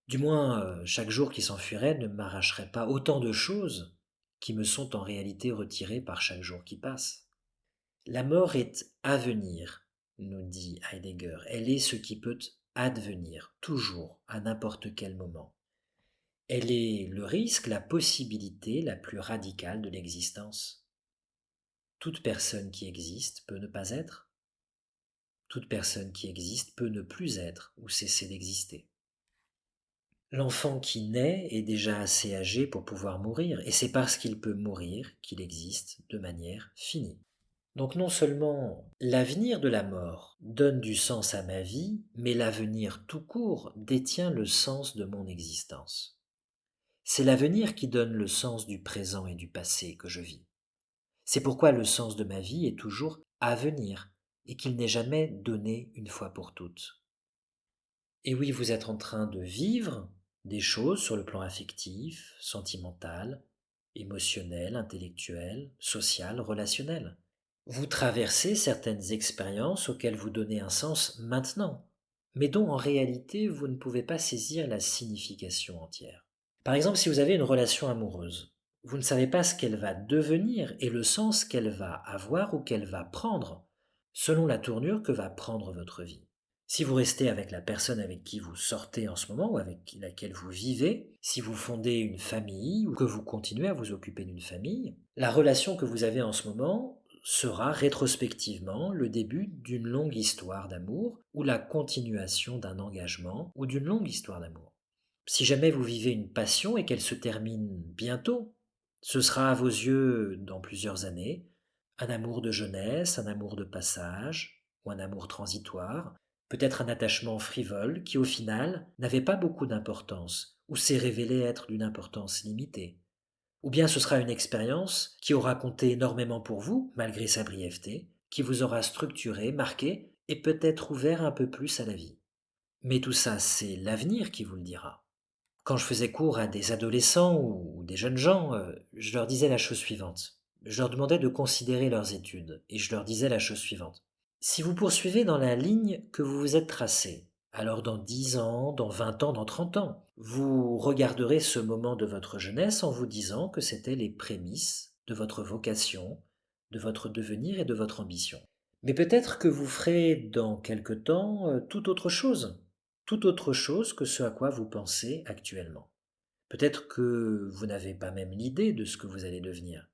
Du moins, chaque jour qui s'enfuirait ne m'arracherait pas autant de choses qui me sont en réalité retirées par chaque jour qui passe. La mort est à venir, nous dit Heidegger. Elle est ce qui peut advenir, toujours, à n'importe quel moment. Elle est le risque, la possibilité la plus radicale de l'existence. Toute personne qui existe peut ne pas être. Toute personne qui existe peut ne plus être ou cesser d'exister. L'enfant qui naît est déjà assez âgé pour pouvoir mourir, et c'est parce qu'il peut mourir qu'il existe de manière finie. Donc non seulement l'avenir de la mort donne du sens à ma vie, mais l'avenir tout court détient le sens de mon existence. C'est l'avenir qui donne le sens du présent et du passé que je vis. C'est pourquoi le sens de ma vie est toujours à venir et qu'il n'est jamais donné une fois pour toutes. Et oui, vous êtes en train de vivre des choses sur le plan affectif, sentimental, émotionnel, intellectuel, social, relationnel. Vous traversez certaines expériences auxquelles vous donnez un sens maintenant, mais dont en réalité vous ne pouvez pas saisir la signification entière. Par exemple, si vous avez une relation amoureuse, vous ne savez pas ce qu'elle va devenir et le sens qu'elle va avoir ou qu'elle va prendre, selon la tournure que va prendre votre vie. Si vous restez avec la personne avec qui vous sortez en ce moment ou avec laquelle vous vivez, si vous fondez une famille ou que vous continuez à vous occuper d'une famille, la relation que vous avez en ce moment sera rétrospectivement le début d'une longue histoire d'amour ou la continuation d'un engagement ou d'une longue histoire d'amour. Si jamais vous vivez une passion et qu'elle se termine bientôt, ce sera à vos yeux, dans plusieurs années, un amour de jeunesse, un amour de passage ou un amour transitoire, peut-être un attachement frivole qui au final n'avait pas beaucoup d'importance ou s'est révélé être d'une importance limitée. Ou bien ce sera une expérience qui aura compté énormément pour vous, malgré sa brièveté, qui vous aura structuré, marqué et peut-être ouvert un peu plus à la vie. Mais tout ça, c'est l'avenir qui vous le dira. Quand je faisais cours à des adolescents ou des jeunes gens, je leur disais la chose suivante. Je leur demandais de considérer leurs études et je leur disais la chose suivante. Si vous poursuivez dans la ligne que vous vous êtes tracée, alors dans 10 ans, dans 20 ans, dans 30 ans, vous regarderez ce moment de votre jeunesse en vous disant que c'était les prémices de votre vocation, de votre devenir et de votre ambition. Mais peut-être que vous ferez dans quelque temps tout autre chose que ce à quoi vous pensez actuellement. Peut-être que vous n'avez pas même l'idée de ce que vous allez devenir.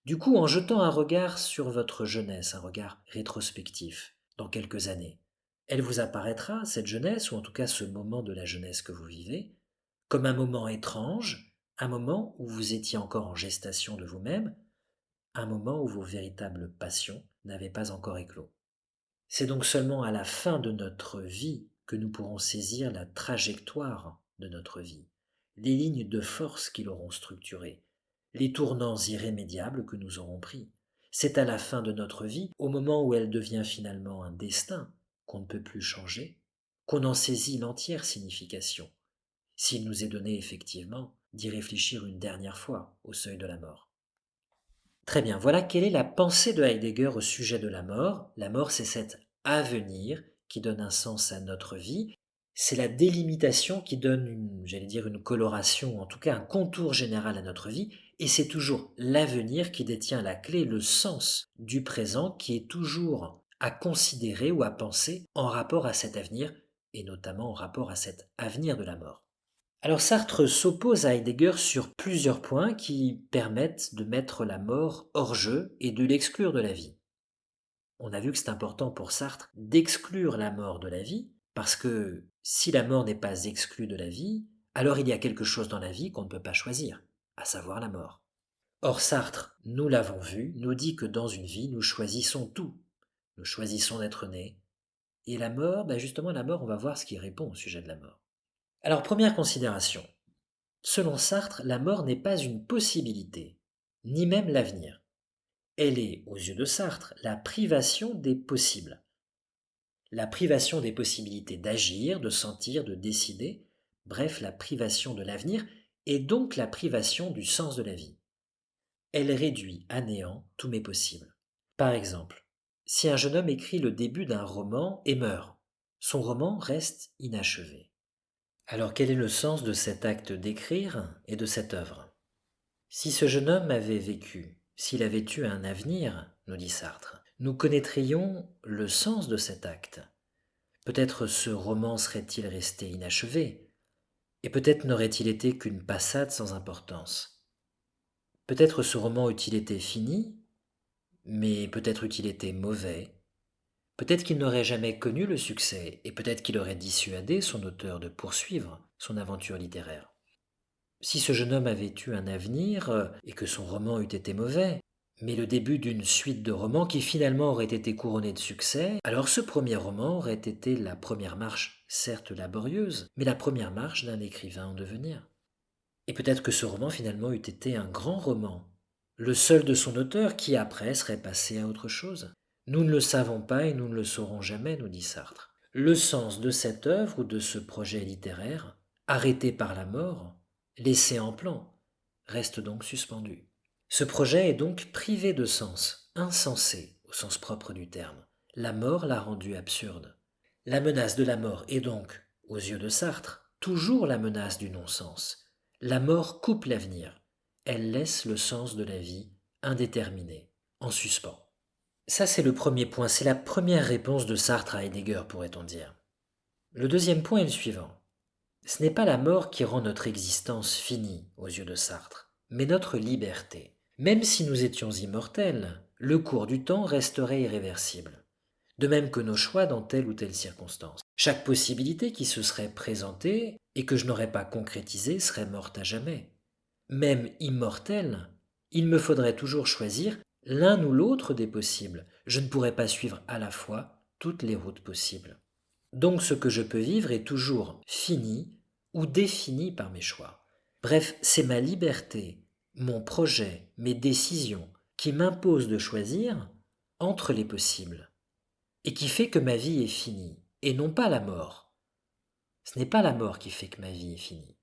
Du coup, en jetant un regard sur votre jeunesse, un regard rétrospectif, dans quelques années, elle vous apparaîtra, cette jeunesse, ou en tout cas ce moment de la jeunesse que vous vivez, comme un moment étrange, un moment où vous étiez encore en gestation de vous-même, un moment où vos véritables passions n'avaient pas encore éclos. C'est donc seulement à la fin de notre vie que nous pourrons saisir la trajectoire de notre vie, les lignes de force qui l'auront structurée, les tournants irrémédiables que nous aurons pris. C'est à la fin de notre vie, au moment où elle devient finalement un destin qu'on ne peut plus changer, qu'on en saisit l'entière signification, s'il nous est donné effectivement d'y réfléchir une dernière fois au seuil de la mort. Très bien, voilà quelle est la pensée de Heidegger au sujet de la mort. La mort, c'est cet avenir qui donne un sens à notre vie. C'est la délimitation qui donne une coloration, en tout cas un contour général à notre vie. Et c'est toujours l'avenir qui détient la clé, le sens du présent qui est toujours à considérer ou à penser en rapport à cet avenir, et notamment en rapport à cet avenir de la mort. Alors Sartre s'oppose à Heidegger sur plusieurs points qui permettent de mettre la mort hors jeu et de l'exclure de la vie. On a vu que c'est important pour Sartre d'exclure la mort de la vie, parce que si la mort n'est pas exclue de la vie, alors il y a quelque chose dans la vie qu'on ne peut pas choisir, à savoir la mort. Or Sartre, nous l'avons vu, nous dit que dans une vie, nous choisissons tout. Nous choisissons d'être nés. Et la mort, justement la mort, on va voir ce qui répond au sujet de la mort. Alors première considération, selon Sartre, la mort n'est pas une possibilité, ni même l'avenir. Elle est, aux yeux de Sartre, la privation des possibles. La privation des possibilités d'agir, de sentir, de décider, bref, la privation de l'avenir, et donc la privation du sens de la vie. Elle réduit à néant tous mes possibles. Par exemple, si un jeune homme écrit le début d'un roman et meurt, son roman reste inachevé. Alors quel est le sens de cet acte d'écrire et de cette œuvre? Si ce jeune homme avait vécu, s'il avait eu un avenir, nous dit Sartre, nous connaîtrions le sens de cet acte. Peut-être ce roman serait-il resté inachevé, et peut-être n'aurait-il été qu'une passade sans importance. Peut-être ce roman eût-il été fini, mais peut-être eût-il été mauvais. Peut-être qu'il n'aurait jamais connu le succès, et peut-être qu'il aurait dissuadé son auteur de poursuivre son aventure littéraire. Si ce jeune homme avait eu un avenir et que son roman eût été mauvais, mais le début d'une suite de romans qui finalement aurait été couronné de succès, alors ce premier roman aurait été la première marche, certes laborieuse, mais la première marche d'un écrivain en devenir. Et peut-être que ce roman finalement eût été un grand roman, le seul de son auteur qui après serait passé à autre chose. Nous ne le savons pas et nous ne le saurons jamais, nous dit Sartre. Le sens de cette œuvre ou de ce projet littéraire, arrêté par la mort, laissé en plan, reste donc suspendu. Ce projet est donc privé de sens, insensé au sens propre du terme. La mort l'a rendu absurde. La menace de la mort est donc, aux yeux de Sartre, toujours la menace du non-sens. La mort coupe l'avenir. Elle laisse le sens de la vie indéterminé, en suspens. Ça, c'est le premier point, c'est la première réponse de Sartre à Heidegger, pourrait-on dire. Le deuxième point est le suivant. Ce n'est pas la mort qui rend notre existence finie aux yeux de Sartre, mais notre liberté. Même si nous étions immortels, le cours du temps resterait irréversible. De même que nos choix dans telle ou telle circonstance. Chaque possibilité qui se serait présentée et que je n'aurais pas concrétisée serait morte à jamais. Même immortel, il me faudrait toujours choisir l'un ou l'autre des possibles. Je ne pourrais pas suivre à la fois toutes les routes possibles. Donc ce que je peux vivre est toujours fini ou défini par mes choix. Bref, c'est ma liberté, mon projet, mes décisions qui m'imposent de choisir entre les possibles et qui fait que ma vie est finie, et non pas la mort. Ce n'est pas la mort qui fait que ma vie est finie.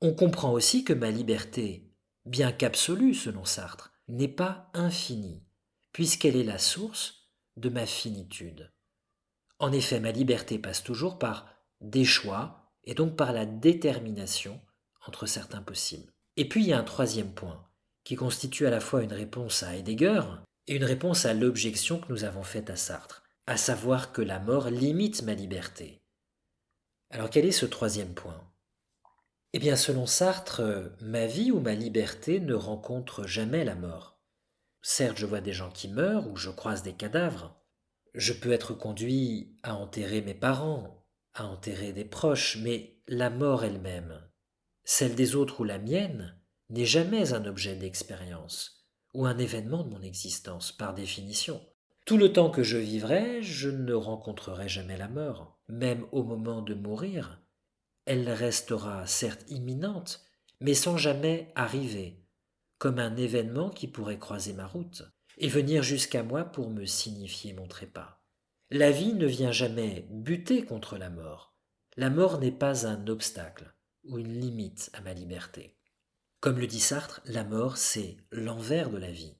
On comprend aussi que ma liberté, bien qu'absolue selon Sartre, n'est pas infinie, puisqu'elle est la source de ma finitude. En effet, ma liberté passe toujours par des choix et donc par la détermination entre certains possibles. Et puis il y a un troisième point, qui constitue à la fois une réponse à Heidegger et une réponse à l'objection que nous avons faite à Sartre, à savoir que la mort limite ma liberté. Alors quel est ce troisième point? Eh bien selon Sartre, ma vie ou ma liberté ne rencontre jamais la mort. Certes, je vois des gens qui meurent ou je croise des cadavres. Je peux être conduit à enterrer mes parents, à enterrer des proches, mais la mort elle-même, celle des autres ou la mienne, n'est jamais un objet d'expérience ou un événement de mon existence par définition. Tout le temps que je vivrai, je ne rencontrerai jamais la mort. Même au moment de mourir, elle restera certes imminente, mais sans jamais arriver, comme un événement qui pourrait croiser ma route et venir jusqu'à moi pour me signifier mon trépas. La vie ne vient jamais buter contre la mort. La mort n'est pas un obstacle ou une limite à ma liberté. Comme le dit Sartre, la mort, c'est l'envers de la vie.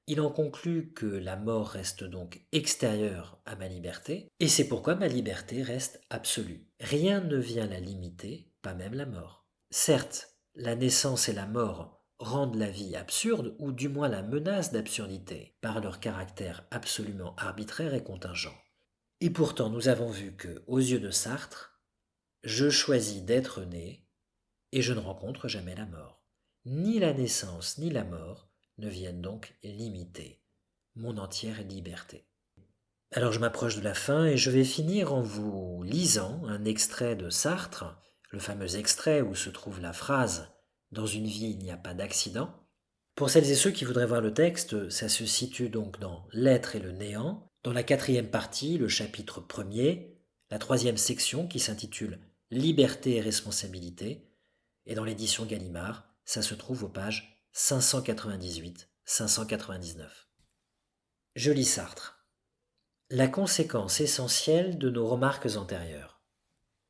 Il en conclut que la mort reste donc extérieure à ma liberté, et c'est pourquoi ma liberté reste absolue. Rien ne vient la limiter, pas même la mort. Certes, la naissance et la mort rendent la vie absurde, ou du moins la menace d'absurdité, par leur caractère absolument arbitraire et contingent. Et pourtant, nous avons vu que, aux yeux de Sartre, je choisis d'être né, et je ne rencontre jamais la mort. Ni la naissance ni la mort ne viennent donc limiter mon entière liberté. Alors je m'approche de la fin et je vais finir en vous lisant un extrait de Sartre, le fameux extrait où se trouve la phrase « Dans une vie, il n'y a pas d'accident ». Pour celles et ceux qui voudraient voir le texte, ça se situe donc dans L'être et le néant, dans la 4e partie, le chapitre 1er, la 3e section qui s'intitule Liberté et responsabilité, et dans l'édition Gallimard, ça se trouve aux pages 598-599. Je lis Sartre. La conséquence essentielle de nos remarques antérieures,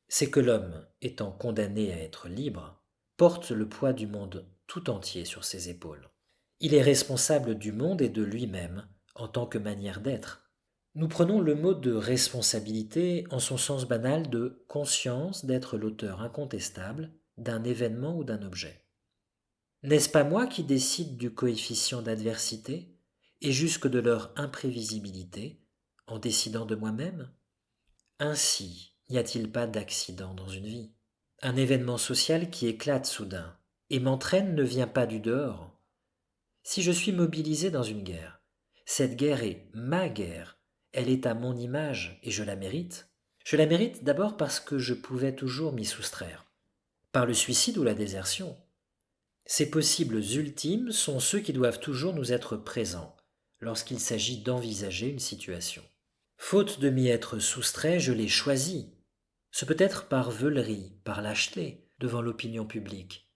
c'est que l'homme, étant condamné à être libre, porte le poids du monde tout entier sur ses épaules. Il est responsable du monde et de lui-même en tant que manière d'être. Nous prenons le mot de responsabilité en son sens banal de conscience d'être l'auteur incontestable d'un événement ou d'un objet. N'est-ce pas moi qui décide du coefficient d'adversité et jusque de leur imprévisibilité en décidant de moi-même? Ainsi, n'y a-t-il pas d'accident dans une vie? Un événement social qui éclate soudain et m'entraîne ne vient pas du dehors. Si je suis mobilisé dans une guerre, cette guerre est ma guerre, elle est à mon image et je la mérite. Je la mérite d'abord parce que je pouvais toujours m'y soustraire, par le suicide ou la désertion. Ces possibles ultimes sont ceux qui doivent toujours nous être présents lorsqu'il s'agit d'envisager une situation. Faute de m'y être soustrait, je l'ai choisi. Ce peut être par veulerie, par lâcheté devant l'opinion publique,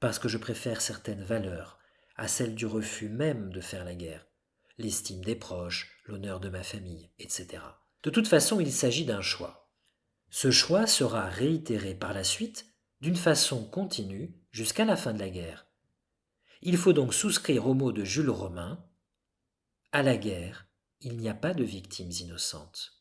parce que je préfère certaines valeurs à celles du refus même de faire la guerre, l'estime des proches, l'honneur de ma famille, etc. De toute façon, il s'agit d'un choix. Ce choix sera réitéré par la suite d'une façon continue jusqu'à la fin de la guerre. Il faut donc souscrire au mot de Jules Romain « À la guerre, il n'y a pas de victimes innocentes ».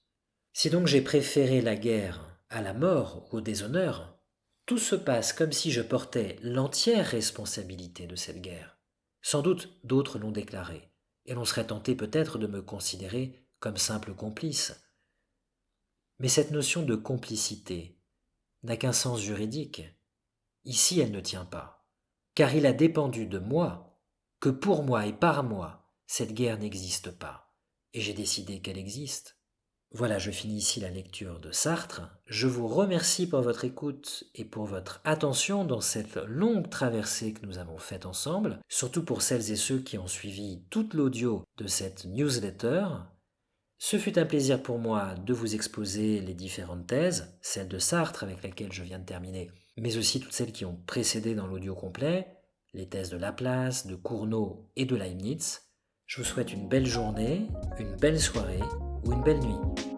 Si donc j'ai préféré la guerre à la mort ou au déshonneur, tout se passe comme si je portais l'entière responsabilité de cette guerre. Sans doute d'autres l'ont déclaré, et l'on serait tenté peut-être de me considérer comme simple complice. Mais cette notion de complicité n'a qu'un sens juridique. Ici, elle ne tient pas, car il a dépendu de moi que pour moi et par moi, cette guerre n'existe pas, et j'ai décidé qu'elle existe. Voilà, je finis ici la lecture de Sartre. Je vous remercie pour votre écoute et pour votre attention dans cette longue traversée que nous avons faite ensemble, surtout pour celles et ceux qui ont suivi toute l'audio de cette newsletter. Ce fut un plaisir pour moi de vous exposer les différentes thèses, celle de Sartre avec laquelle je viens de terminer, mais aussi toutes celles qui ont précédé dans l'audio complet, les thèses de Laplace, de Cournot et de Leibniz. Je vous souhaite une belle journée, une belle soirée ou une belle nuit.